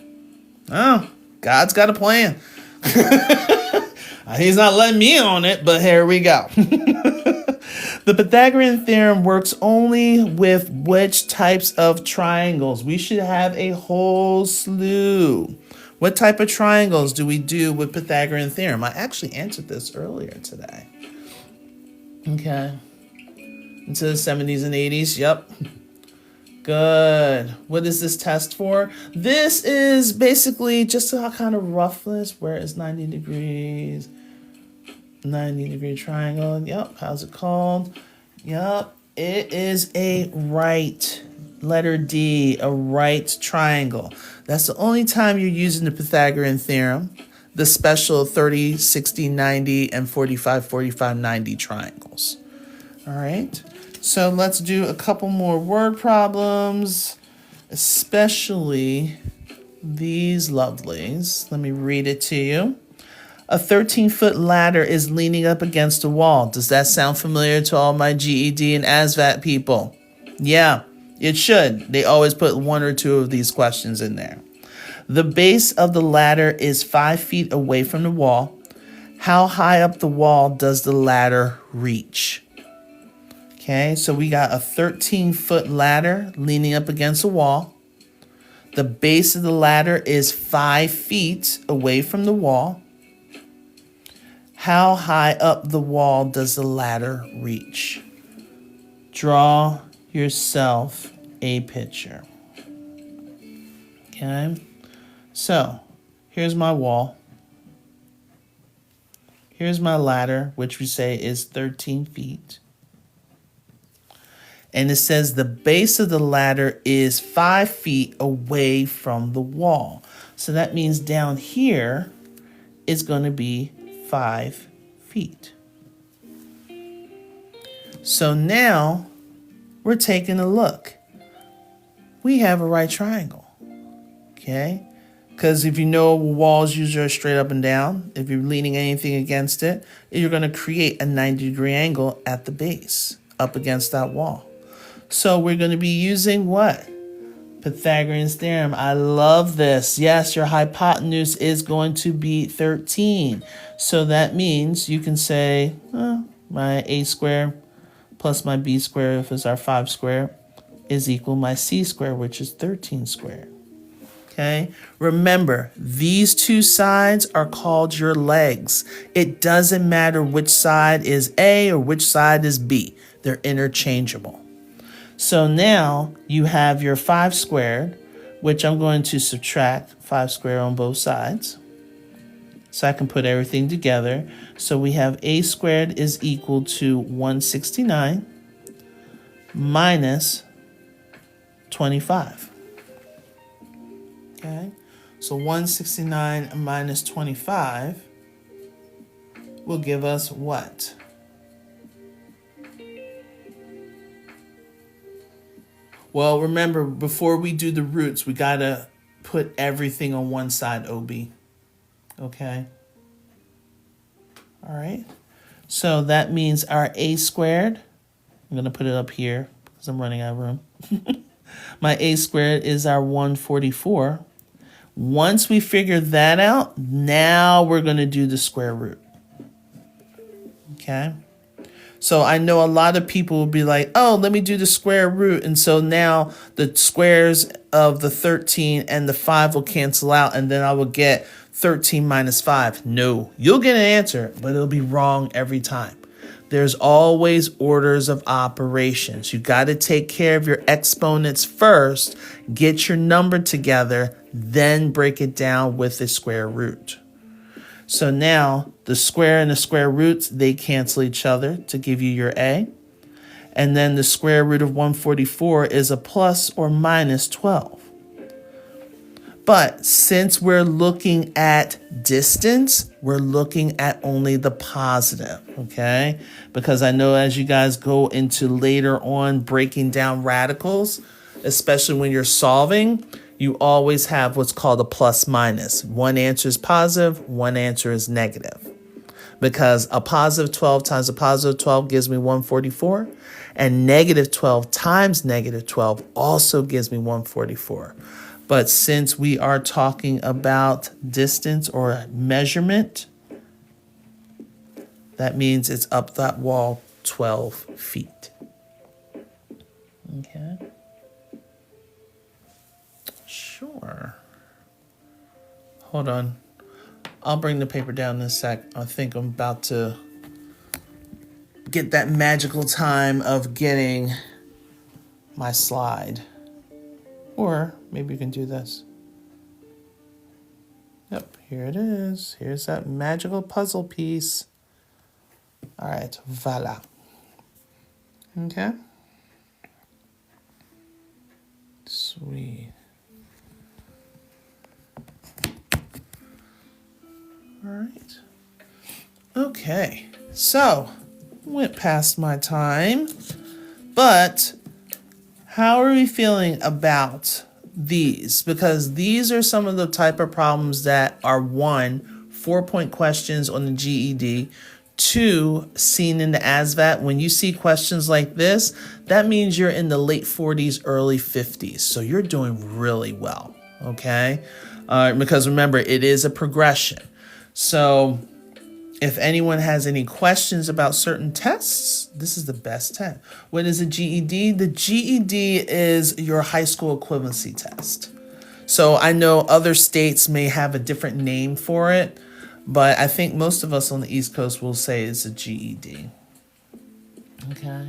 Oh, God's got a plan. He's not letting me on it, but here we go. The Pythagorean Theorem works only with which types of triangles? We should have a whole slew. What type of triangles do we do with Pythagorean Theorem? I actually answered this earlier today. Okay. Into the 70s and 80s. Yep. Good. What is this test for? This is basically just a kind of roughness. Where is 90 degrees? 90-degree triangle. Yep. How's it called? Yep. It is a right Letter D, a right triangle. That's the only time you're using the Pythagorean theorem, the special 30, 60, 90, and 45, 45, 90 triangles. All right, so let's do a couple more word problems, especially these lovelies. Let me read it to you. A 13-foot ladder is leaning up against a wall. Does that sound familiar to all my GED and ASVAB people? Yeah, it should. They always put one or two of these questions in there. The base of the ladder is 5 feet away from the wall. How high up the wall does the ladder reach? Okay, so we got a 13-foot ladder leaning up against a wall. The base of the ladder is 5 feet away from the wall. How high up the wall does the ladder reach? Draw yourself a picture. Okay, so here's my wall. Here's my ladder, which we say is 13 feet. And it says the base of the ladder is 5 feet away from the wall. So that means down here is going to be 5 feet. So now we're taking a look. We have a right triangle, okay? Because if you know walls usually are straight up and down, if you're leaning anything against it, you're going to create a 90-degree angle at the base up against that wall. So we're going to be using what? Pythagorean theorem. I love this. Yes, your hypotenuse is going to be 13. So that means you can say my a squared plus my b squared, if it's our 5 squared, is equal my c squared, which is 13 squared. Okay, remember, these two sides are called your legs. It doesn't matter which side is A or which side is B. They're interchangeable. So now you have your 5 squared, which I'm going to subtract 5 squared on both sides. So I can put everything together. So we have a squared is equal to 169 minus 25. Okay, so 169 minus 25 will give us what? Well, remember, before we do the roots, we got to put everything on one side, OB. Okay? All right. So that means our a squared, I'm going to put it up here because I'm running out of room. My a squared is our 144. Once we figure that out, now we're going to do the square root. Okay? So I know a lot of people will be like, oh, let me do the square root. And so now the squares of the 13 and the 5 will cancel out, and then I will get 13 minus 5. No, you'll get an answer, but it'll be wrong every time. There's always orders of operations. You got to take care of your exponents first, get your number together, then break it down with the square root. So now the square and the square roots, they cancel each other to give you your A. And then the square root of 144 is a plus or minus 12. But since we're looking at distance, we're looking at only the positive, okay? Because I know as you guys go into later on breaking down radicals, especially when you're solving, you always have what's called a plus minus. One answer is positive, one answer is negative. Because a positive 12 times a positive 12 gives me 144, and negative 12 times negative 12 also gives me 144. But since we are talking about distance or measurement, that means it's up that wall 12 feet. Okay. Sure. Hold on. I'll bring the paper down in a sec. I think I'm about to get that magical time of getting my slide. Or maybe you can do this. Yep, here it is. Here's that magical puzzle piece. All right, voila. Okay. Sweet. All right. Okay. So, went past my time. But how are we feeling about these? Because these are some of the type of problems that are 1, 4-point questions on the GED, 2, seen in the ASVAB. When you see questions like this, that means you're in the late 40s, early 50s. So you're doing really well, okay? Because remember, it is a progression. So if anyone has any questions about certain tests, this is the best test. What is a GED? The GED is your high school equivalency test. So I know other states may have a different name for it, but I think most of us on the East Coast will say it's a GED. Okay.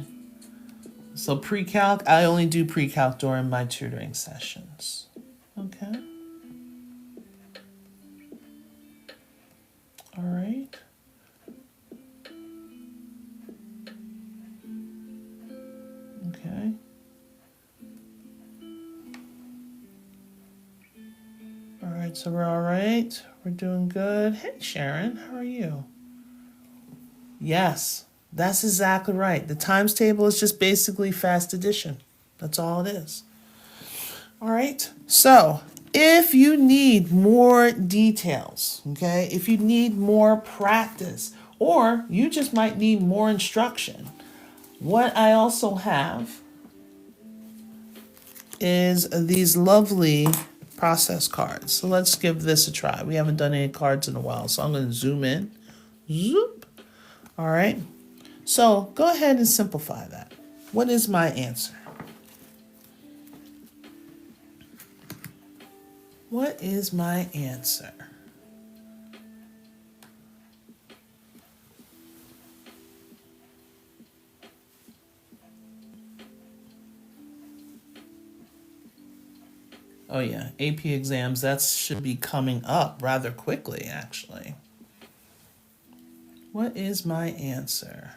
So pre-calc, I only do pre-calc during my tutoring sessions. Okay. All right. Okay. All right, so we're all right. We're doing good. Hey, Sharon, how are you? Yes, that's exactly right. The times table is just basically fast addition. That's all it is. All right, so if you need more details, okay, if you need more practice, or you just might need more instruction, what I also have is these lovely process cards. So let's give this a try. We haven't done any cards in a while, so I'm going to zoom in. Zoop. All right. So go ahead and simplify that. What is my answer? What is my answer? Oh yeah, AP exams, that should be coming up rather quickly, actually. What is my answer?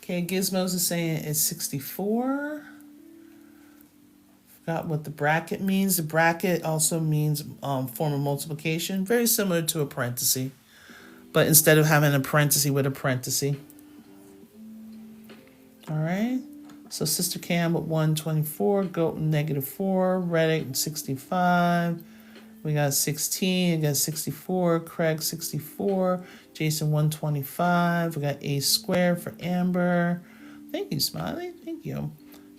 Okay, Gizmos is saying it's 64. Forgot what the bracket means. The bracket also means form of multiplication, very similar to a parenthesis. But instead of having a parenthesis with a parenthesis. All right. So Sister Cam with 124, Goat -4, Reddick 65. We got 16, we got 64, Craig 64, Jason 125. We got A squared for Amber. Thank you, Smiley. Thank you.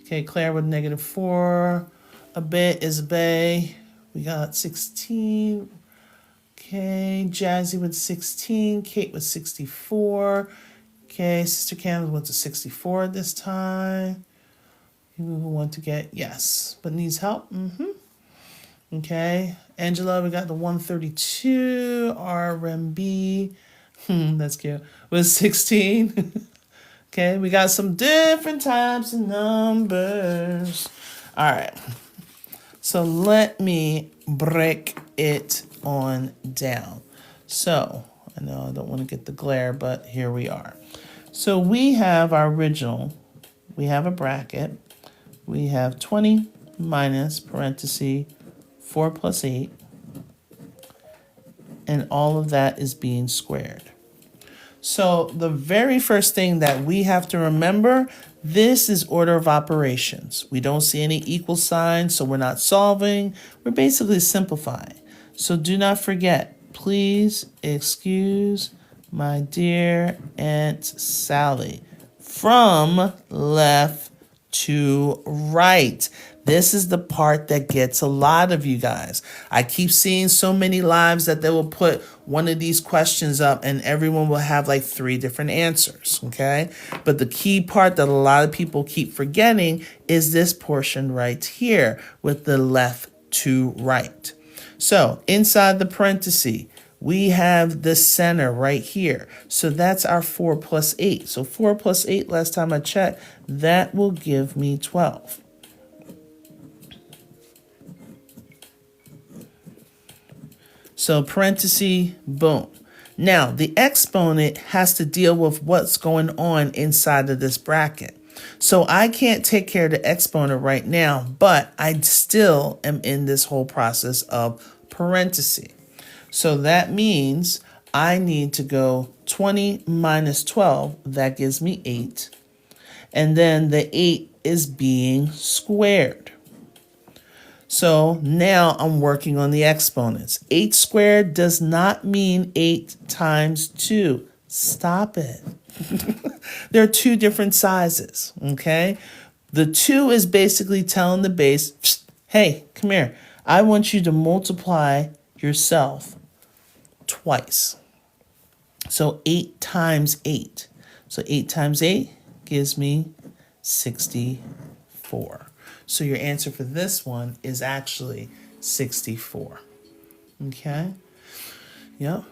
Okay, Claire with -4. Abe is Bay. We got 16. Okay, Jazzy with 16, Kate with 64. Okay, Sister Cam went to 64 this time. We want to get, yes, but needs help. Okay, Angela, we got the 132. RMB, that's cute, with 16. Okay, we got some different types of numbers. All right, so let me break it on down. So, I know I don't want to get the glare, but here we are. So we have our original, we have a bracket, we have 20 minus parenthesis 4 plus 8, and all of that is being squared. So the very first thing that we have to remember, this is order of operations. We don't see any equal signs, so we're not solving. We're basically simplifying. So do not forget, please excuse my dear Aunt Sally. From left to right. This is the part that gets a lot of you guys. I keep seeing so many lives that they will put one of these questions up and everyone will have like 3 different answers, okay? But the key part that a lot of people keep forgetting is this portion right here with the left to right. So inside the parenthesis, we have the center right here. So that's our 4 plus 8. So 4 plus 8, last time I checked, that will give me 12. So parenthesis, boom. Now, the exponent has to deal with what's going on inside of this bracket. So I can't take care of the exponent right now, but I still am in this whole process of parentheses. So that means I need to go 20 minus 12. That gives me 8. And then the 8 is being squared. So now I'm working on the exponents. 8 squared does not mean 8 times 2. Stop it. There are two different sizes, okay? The 2 is basically telling the base, hey, come here. I want you to multiply yourself twice. So 8 times 8. So 8 times 8 gives me 64. So your answer for this one is actually 64. Okay? Yep.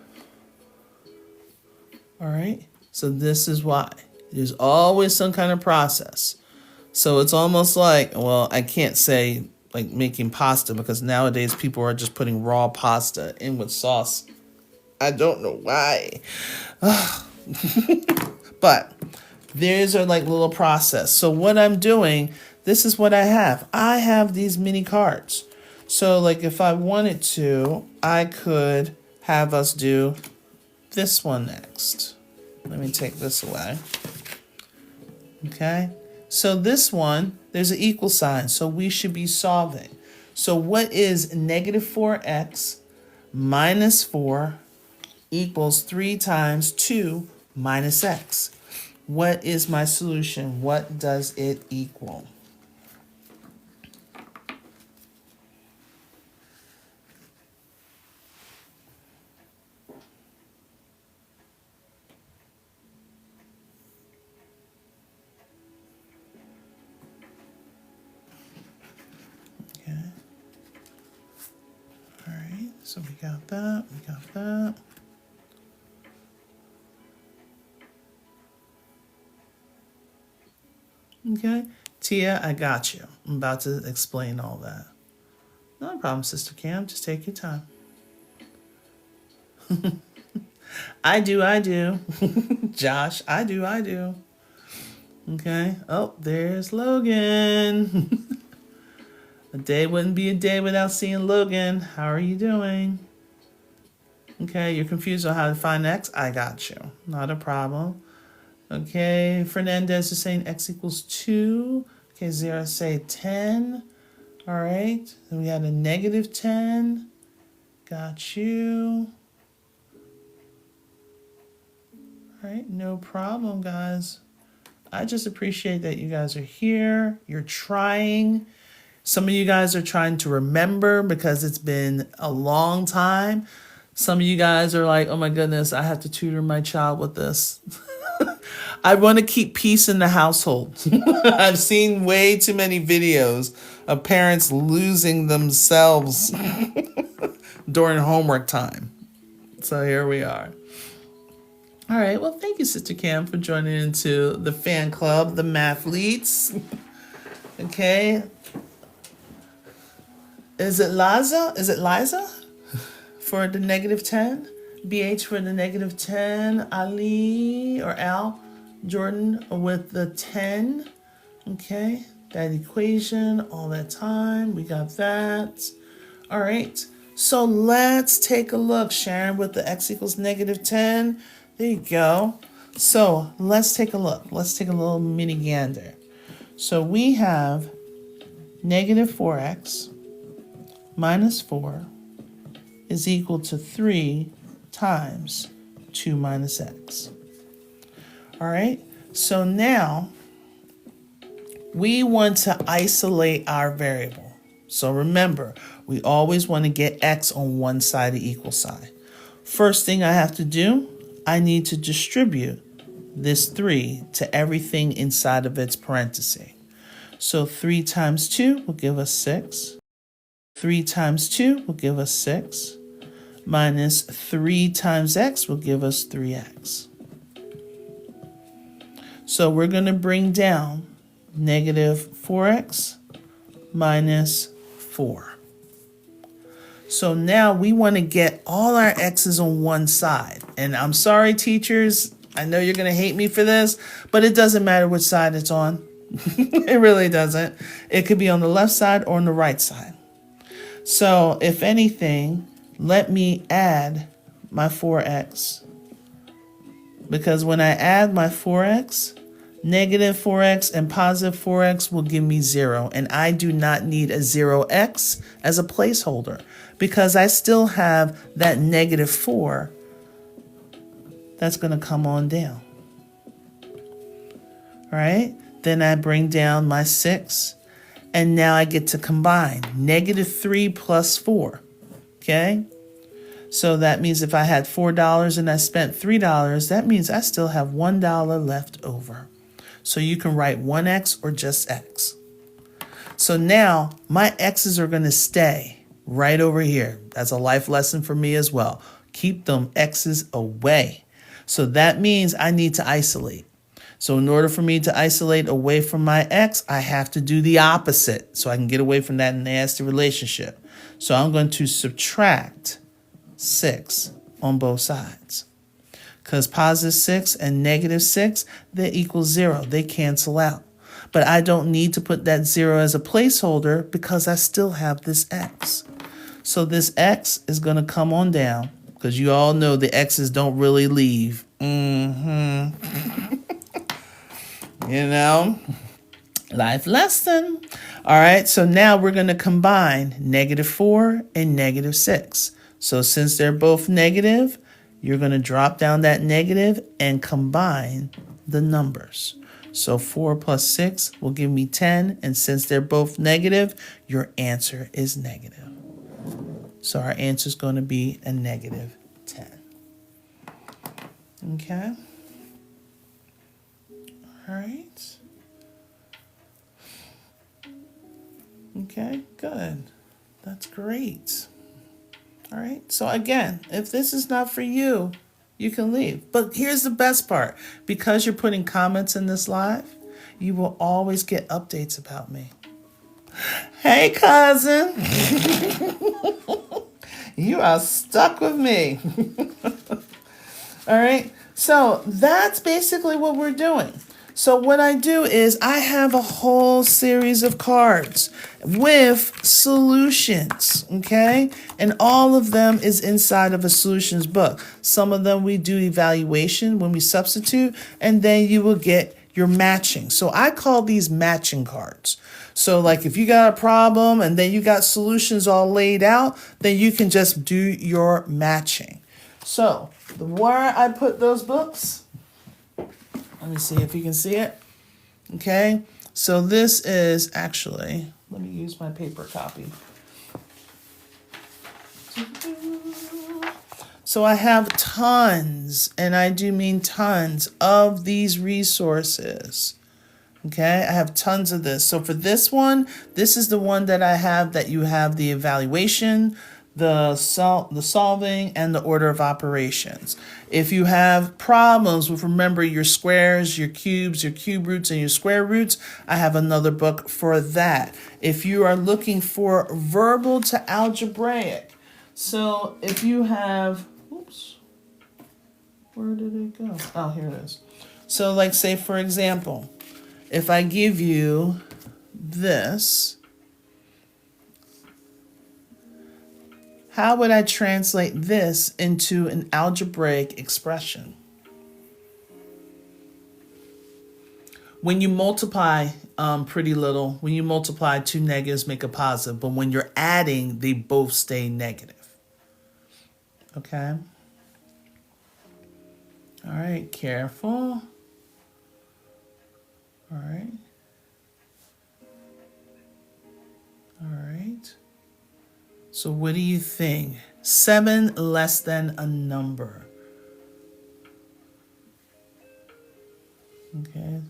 All right. So this is why. There's always some kind of process. So it's almost like, well, I can't say like making pasta because nowadays people are just putting raw pasta in with sauce. I don't know why. But there's a like little process. So what I'm doing, this is what I have. I have these mini cards. So like if I wanted to, I could have us do this one next. Let me take this away. Okay. So this one, there's an equal sign. So we should be solving. So what is negative 4x minus 4 equals 3 times 2 minus x? What is my solution? What does it equal? Okay. All right, so we got that, we got that. Okay, Tia, I got you. I'm about to explain all that. No problem, Sister Cam. Just take your time. I do. Josh, I do. Okay. Oh, there's Logan. A day wouldn't be a day without seeing Logan. How are you doing? Okay, you're confused on how to find x? I got you. Not a problem. Okay, Fernandez is saying x equals 2. Okay, 0 say 10. All right, then we had a negative 10. Got you. All right, no problem, guys. I just appreciate that you guys are here. You're trying. Some of you guys are trying to remember because it's been a long time. Some of you guys are like, oh my goodness, I have to tutor my child with this. I want to keep peace in the household. I've seen way too many videos of parents losing themselves during homework time. So here we are. All right. Well, thank you, Sister Cam, for joining into the fan club, the Mathletes. Okay. Is it Liza? For the negative 10? BH for the negative 10. Ali or Al Jordan with the 10. Okay. That equation, all that time. We got that. All right. So let's take a look, Sharon, with the x equals negative 10. There you go. So let's take a look. Let's take a little mini gander. So we have negative 4x minus 4 is equal to 3 times 2 minus x. All right. So now we want to isolate our variable. So remember, we always want to get x on one side of the equal sign. First thing I have to do, I need to distribute this 3 to everything inside of its parenthesis. So 3 times 2 will give us 6. 3 times 2 will give us 6. Minus 3 times x will give us 3x. So we're going to bring down negative 4x minus 4. So now we want to get all our x's on one side. And I'm sorry, teachers. I know you're going to hate me for this, but it doesn't matter which side it's on. It really doesn't. It could be on the left side or on the right side. So if anything, let me add my 4x. Because when I add my 4x, negative 4x and positive 4x will give me 0. And I do not need a 0x as a placeholder because I still have that negative 4 that's going to come on down. All right? Then I bring down my 6. And now I get to combine negative 3 plus 4. Okay? So that means if I had $4 and I spent $3, that means I still have $1 left over. So you can write 1x or just x. So now my x's are going to stay right over here. That's a life lesson for me as well. Keep them x's away. So that means I need to isolate. So in order for me to isolate away from my x, I have to do the opposite so I can get away from that nasty relationship. So I'm going to subtract 6 on both sides. Because positive 6 and negative 6, they equal 0. They cancel out. But I don't need to put that 0 as a placeholder because I still have this x. So this x is going to come on down because you all know the x's don't really leave. You know, life lesson. All right, so now we're going to combine negative 4 and negative 6. So since they're both negative, you're going to drop down that negative and combine the numbers. So 4 plus 6 will give me 10. And since they're both negative, your answer is negative. So our answer is going to be a negative 10. Okay. All right. Okay, good. That's great. All right. So again, if this is not for you, you can leave. But here's the best part. Because you're putting comments in this live, you will always get updates about me. Hey, cousin. You are stuck with me. All right. So that's basically what we're doing. So what I do is I have a whole series of cards with solutions, okay? And all of them is inside of a solutions book. Some of them we do evaluation when we substitute, and then you will get your matching. So I call these matching cards. So like if you got a problem and then you got solutions all laid out, then you can just do your matching. So where I put those books, let me see if you can see it. Okay, so this is actually, let me use my paper copy. So I have tons, and I do mean tons, of these resources. Okay, I have tons of this. So for this one, this is the one that I have that you have the evaluation, the solving, and the order of operations. If you have problems with, remember, your squares, your cubes, your cube roots, and your square roots, I have another book for that. If you are looking for verbal to algebraic, so if you have, oops, where did it go? Oh, here it is. So like say, for example, if I give you this, how would I translate this into an algebraic expression? When you multiply pretty little, when you multiply two negatives make a positive, but when you're adding, they both stay negative. Okay? All right, careful. All right. All right. So what do you think? 7 less than a number. Okay.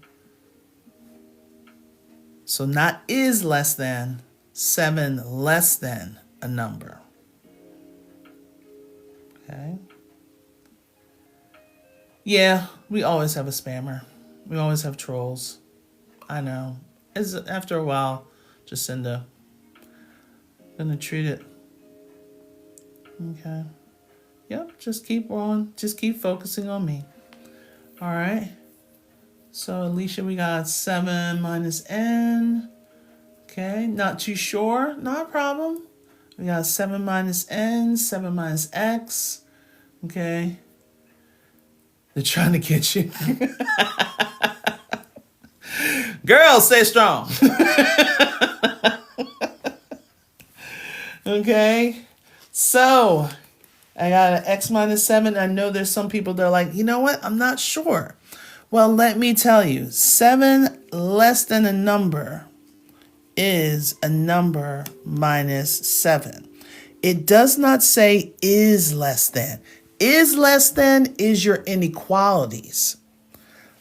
So not is less than, 7 less than a number. Okay. Yeah, we always have a spammer. We always have trolls. I know. After a while, Jacinda, gonna treat it. Okay. Yep, just keep on. Just keep focusing on me. All right. So Alicia, we got 7 minus n. Okay, not too sure, not a problem. We got 7 minus n, 7 minus x. Okay. They're trying to get you. Girl, stay strong. Okay. So I got an x minus 7. I know there's some people that are like, you know what? I'm not sure. Well, let me tell you, 7 less than a number is a number minus 7. It does not say is less than. Is less than is your inequalities.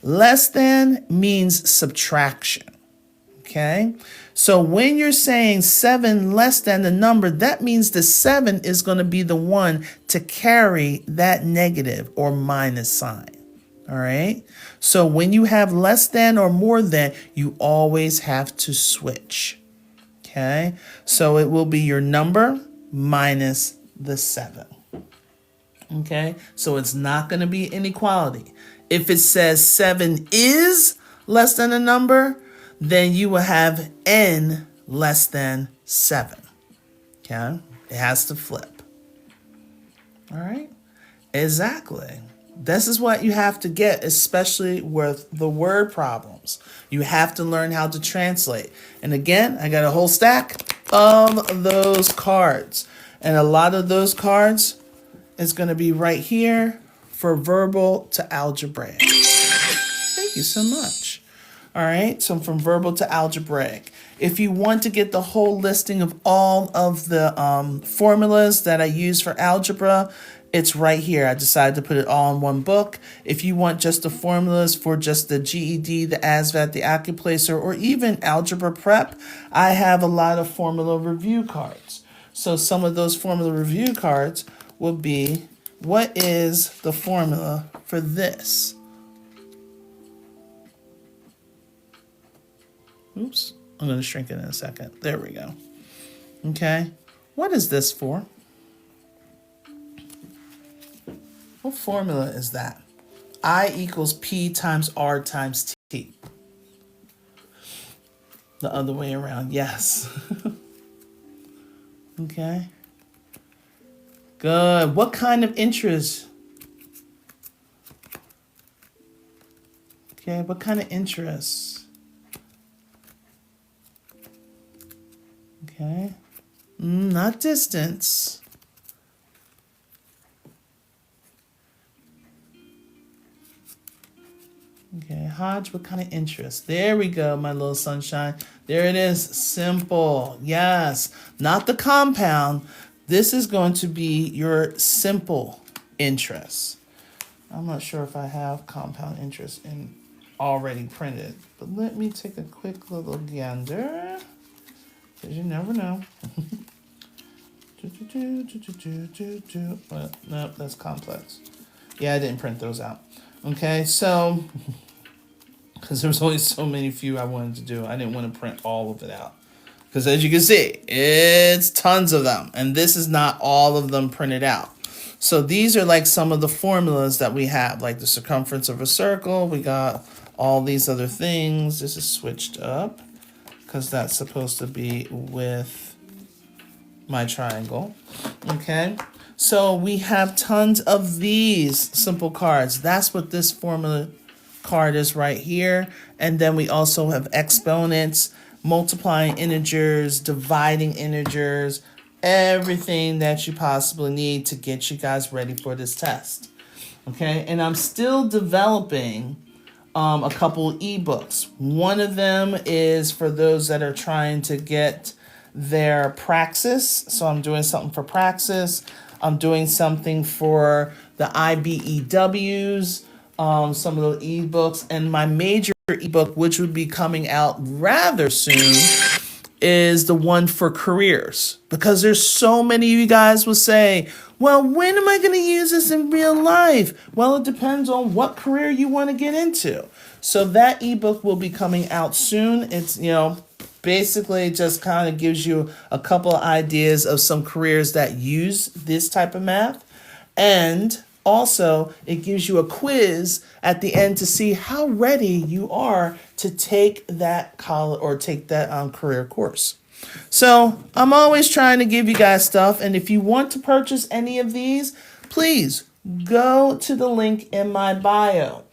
Less than means subtraction. Okay? So when you're saying 7 less than the number, that means the 7 is going to be the one to carry that negative or minus sign. All right? So when you have less than or more than, you always have to switch. Okay? So it will be your number minus the 7. Okay? So it's not going to be inequality. If it says 7 is less than a number, then you will have n less than 7. Okay? It has to flip. All right? Exactly. This is what you have to get, especially with the word problems. You have to learn how to translate. And again, I got a whole stack of those cards. And a lot of those cards is going to be right here for verbal to algebraic. Thank you so much. All right, so from verbal to algebraic. If you want to get the whole listing of all of the formulas that I use for algebra, it's right here. I decided to put it all in one book. If you want just the formulas for just the GED, the ASVAB, the ACCUPLACER, or even algebra prep, I have a lot of formula review cards. So some of those formula review cards will be, what is the formula for this? Oops, I'm going to shrink it in a second. There we go. Okay, what is this for? What formula is that? I equals P times R times T. The other way around, yes. Okay. Good. What kind of interest? Okay, what kind of interest? Okay. Not distance. Okay, Hodge, what kind of interest? There we go, my little sunshine. There it is, simple. Yes, not the compound. This is going to be your simple interest. I'm not sure if I have compound interest in already printed, but let me take a quick little gander, because you never know. Well, no, that's complex. Yeah, I didn't print those out. Okay, so, because there was only so many few I wanted to do, I didn't want to print all of it out. Because as you can see, it's tons of them, and this is not all of them printed out. So these are like some of the formulas that we have, like the circumference of a circle. We got all these other things. This is switched up, because that's supposed to be with my triangle. Okay. So we have tons of these simple cards. That's what this formula card is right here. And then we also have exponents, multiplying integers, dividing integers, everything that you possibly need to get you guys ready for this test. Okay, and I'm still developing a couple ebooks. One of them is for those that are trying to get their praxis. So I'm doing something for praxis. I'm doing something for the IBEWs, some of the ebooks, and my major ebook, which would be coming out rather soon, is the one for careers. Because there's so many of you guys will say, well, when am I going to use this in real life? Well, it depends on what career you want to get into. So that ebook will be coming out soon. It's, basically just kind of gives you a couple of ideas of some careers that use this type of math. And Also, it gives you a quiz at the end to see how ready you are to take that college or take that career course. So I'm always trying to give you guys stuff. And if you want to purchase any of these, please go to the link in my bio.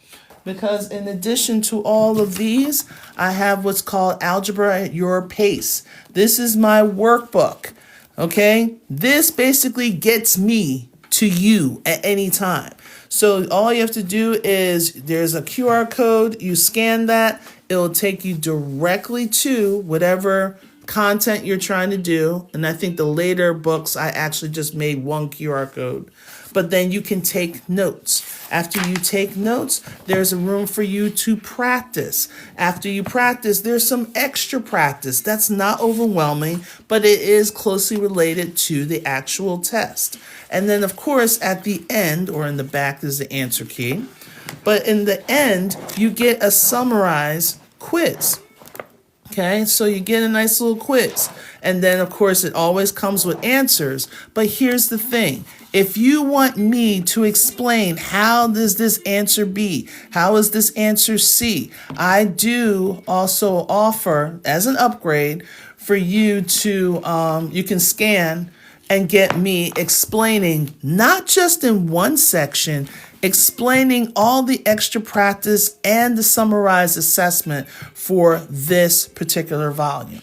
Because in addition to all of these, I have what's called Algebra at Your Pace. This is my workbook. Okay? This basically gets me to you at any time. So all you have to do is there's a QR code. You scan that. It'll take you directly to whatever content you're trying to do. And I think the later books, I actually just made one QR code. But then you can take notes. After you take notes, there's a room for you to practice. After you practice, there's some extra practice. That's not overwhelming, but it is closely related to the actual test. And then, of course, at the end, or in the back, is the answer key. But in the end, you get a summarized quiz. Okay, so you get a nice little quiz. And then, of course, it always comes with answers. But here's the thing. If you want me to explain how does this answer B, how is this answer C, I do also offer, as an upgrade, for you to, you can scan and get me explaining, not just in one section, explaining all the extra practice and the summarized assessment for this particular volume.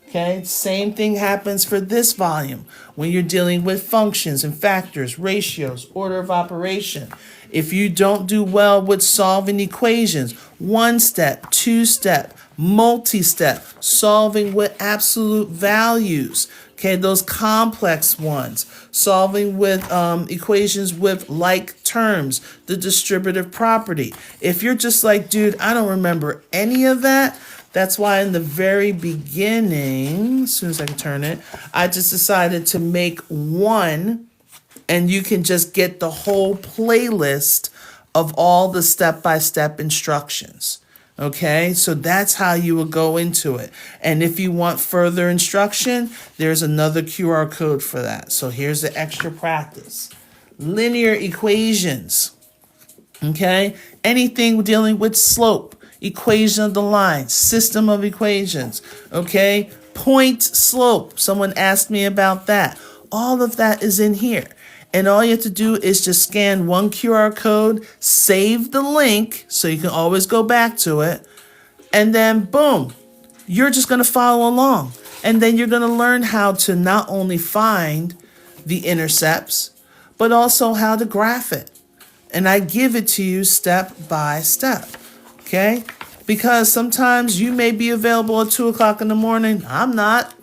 Okay, same thing happens for this volume when you're dealing with functions and factors, ratios, order of operation. If you don't do well with solving equations, one step, two step, multi-step, solving with absolute values, okay, those complex ones, solving with equations with like terms, the distributive property. If you're just like, dude, I don't remember any of that, that's why in the very beginning, as soon as I can turn it, I just decided to make one, and you can just get the whole playlist of all the step-by-step instructions. Okay, so that's how you will go into it. And if you want further instruction, there's another QR code for that. So here's the extra practice. Linear equations. Okay, anything dealing with slope, equation of the line, system of equations. Okay, point slope. Someone asked me about that. All of that is in here. And all you have to do is just scan one QR code, save the link so you can always go back to it, and then boom, you're just going to follow along. And then you're going to learn how to not only find the intercepts, but also how to graph it. And I give it to you step by step, okay? Because sometimes you may be available at 2 o'clock in the morning. I'm not.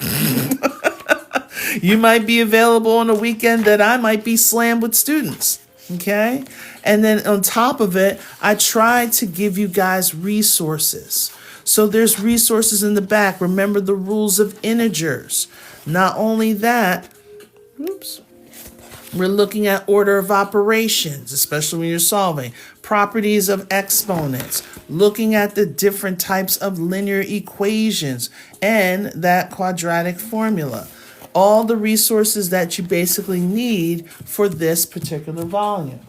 You might be available on a weekend that I might be slammed with students, okay? And then on top of it, I try to give you guys resources. So there's resources in the back. Remember the rules of integers. Not only that, we're looking at order of operations, especially when you're solving. Properties of exponents. Looking at the different types of linear equations and that quadratic formula. All the resources that you basically need for this particular volume.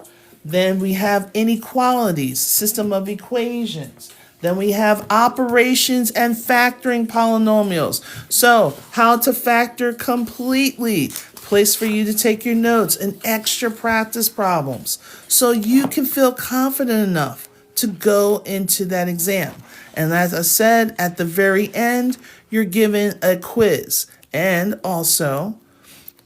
Then we have inequalities, system of equations. Then we have operations and factoring polynomials. So how to factor completely. Place for you to take your notes and extra practice problems. So you can feel confident enough to go into that exam. And as I said, at the very end, you're given a quiz. And also,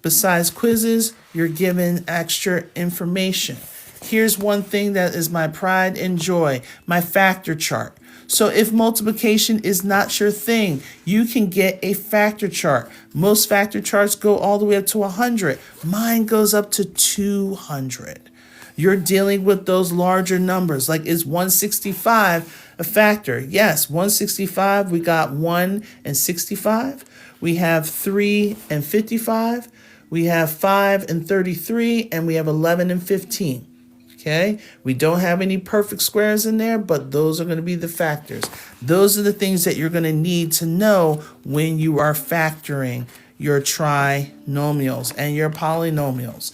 besides quizzes, you're given extra information. Here's one thing that is my pride and joy, my factor chart. So if multiplication is not your thing, you can get a factor chart. Most factor charts go all the way up to 100. Mine goes up to 200. You're dealing with those larger numbers. Like, is 165 a factor? Yes, 165, we got 1 and 65. We have 3 and 55. We have 5 and 33. And we have 11 and 15. Okay, we don't have any perfect squares in there, but those are going to be the factors. Those are the things that you're going to need to know when you are factoring your trinomials and your polynomials.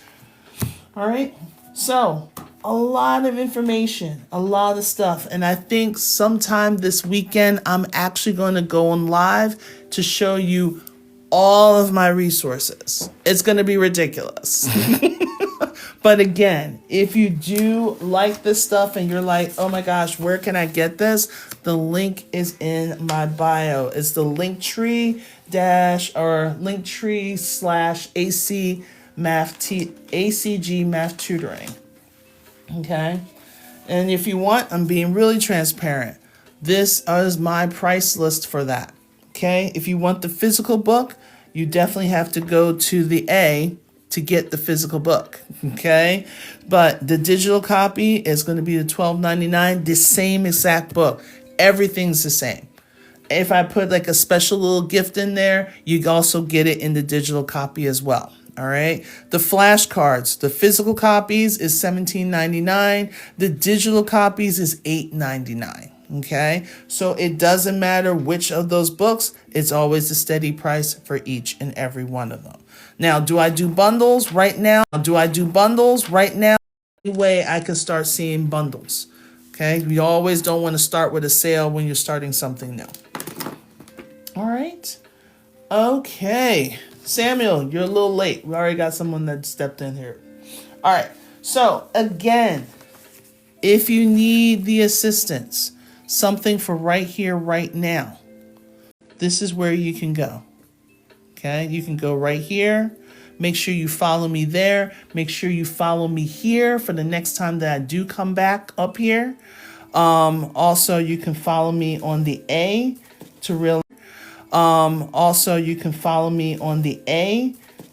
All right, so a lot of information, a lot of stuff. And I think sometime this weekend, I'm actually going to go on live to show you all of my resources. It's going to be ridiculous. But again, if you do like this stuff and you're like, oh my gosh, where can I get this? The link is in my bio. It's the Linktree ACG Math Tutoring. Okay. And if you want, I'm being really transparent. This is my price list for that. Okay. If you want the physical book, you definitely have to go to the A to get the physical book. Okay. But the digital copy is going to be the $12.99, the same exact book. Everything's the same. If I put like a special little gift in there, you also get it in the digital copy as well. All right. The flashcards, the physical copies is $17.99. The digital copies is $8.99. Okay. So it doesn't matter which of those books. It's always a steady price for each and every one of them. Now, do I do bundles right now? Any way I can start seeing bundles. Okay. We always don't want to start with a sale when you're starting something new. All right. Okay. Samuel, you're a little late. We already got someone that stepped in here. All right. So again, if you need the assistance, something for right here, right now, this is where you can go. Okay. You can go right here. Make sure you follow me there. Make sure you follow me here for the next time that I do come back up here. Also, you can follow me on the A to realize.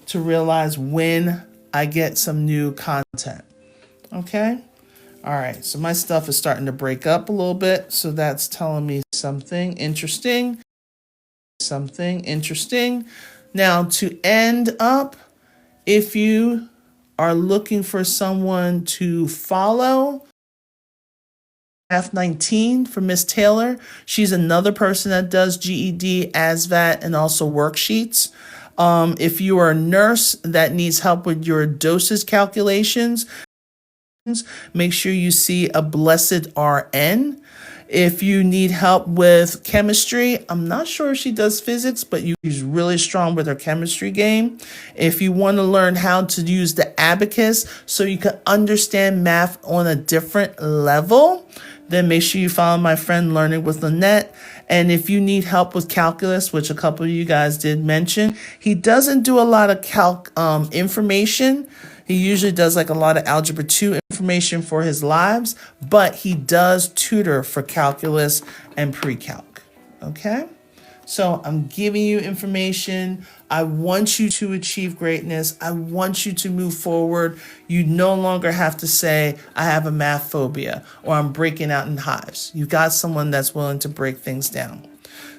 To realize when I get some new content. Okay. All right. So my stuff is starting to break up a little bit. So that's telling me something interesting. Now to end up, if you are looking for someone to follow, F19 for Miss Taylor. She's another person that does GED, ASVAB, and also worksheets. If you are a nurse that needs help with your dosage calculations, make sure you see a blessed RN. If you need help with chemistry, I'm not sure if she does physics, but she's really strong with her chemistry game. If you want to learn how to use the abacus so you can understand math on a different level, then make sure you follow my friend Learning with Lynette. And if you need help with calculus, which a couple of you guys did mention, he doesn't do a lot of information. He usually does like a lot of Algebra 2 information for his lives, but he does tutor for calculus and pre-calc. Okay? So I'm giving you information. I want you to achieve greatness. I want you to move forward. You no longer have to say, I have a math phobia or I'm breaking out in hives. You've got someone that's willing to break things down.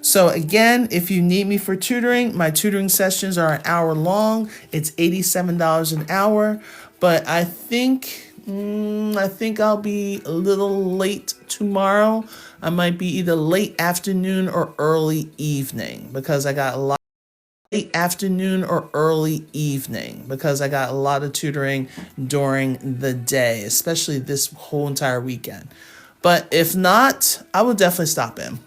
So again, if you need me for tutoring, my tutoring sessions are an hour long. It's $87 an hour, but I think I'll be a little late tomorrow. I might be either late afternoon or early evening because I got a lot of tutoring during the day, especially this whole entire weekend. But if not, I will definitely stop in.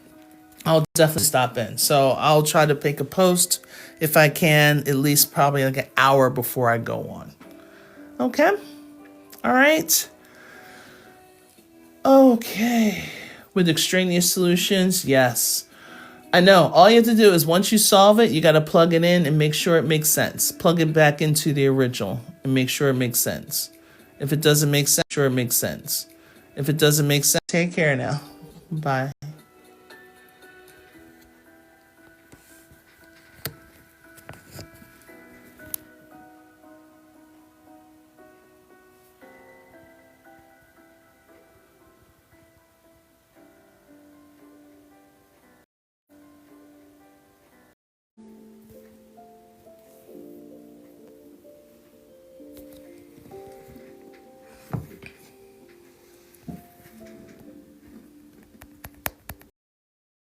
So I'll try to make a post if I can, at least probably like an hour before I go on. Okay. All right. Okay. With extraneous solutions, yes. I know. All you have to do is once you solve it, you got to plug it in and make sure it makes sense. Plug it back into the original and make sure it makes sense. If it doesn't make sense, take care now. Bye.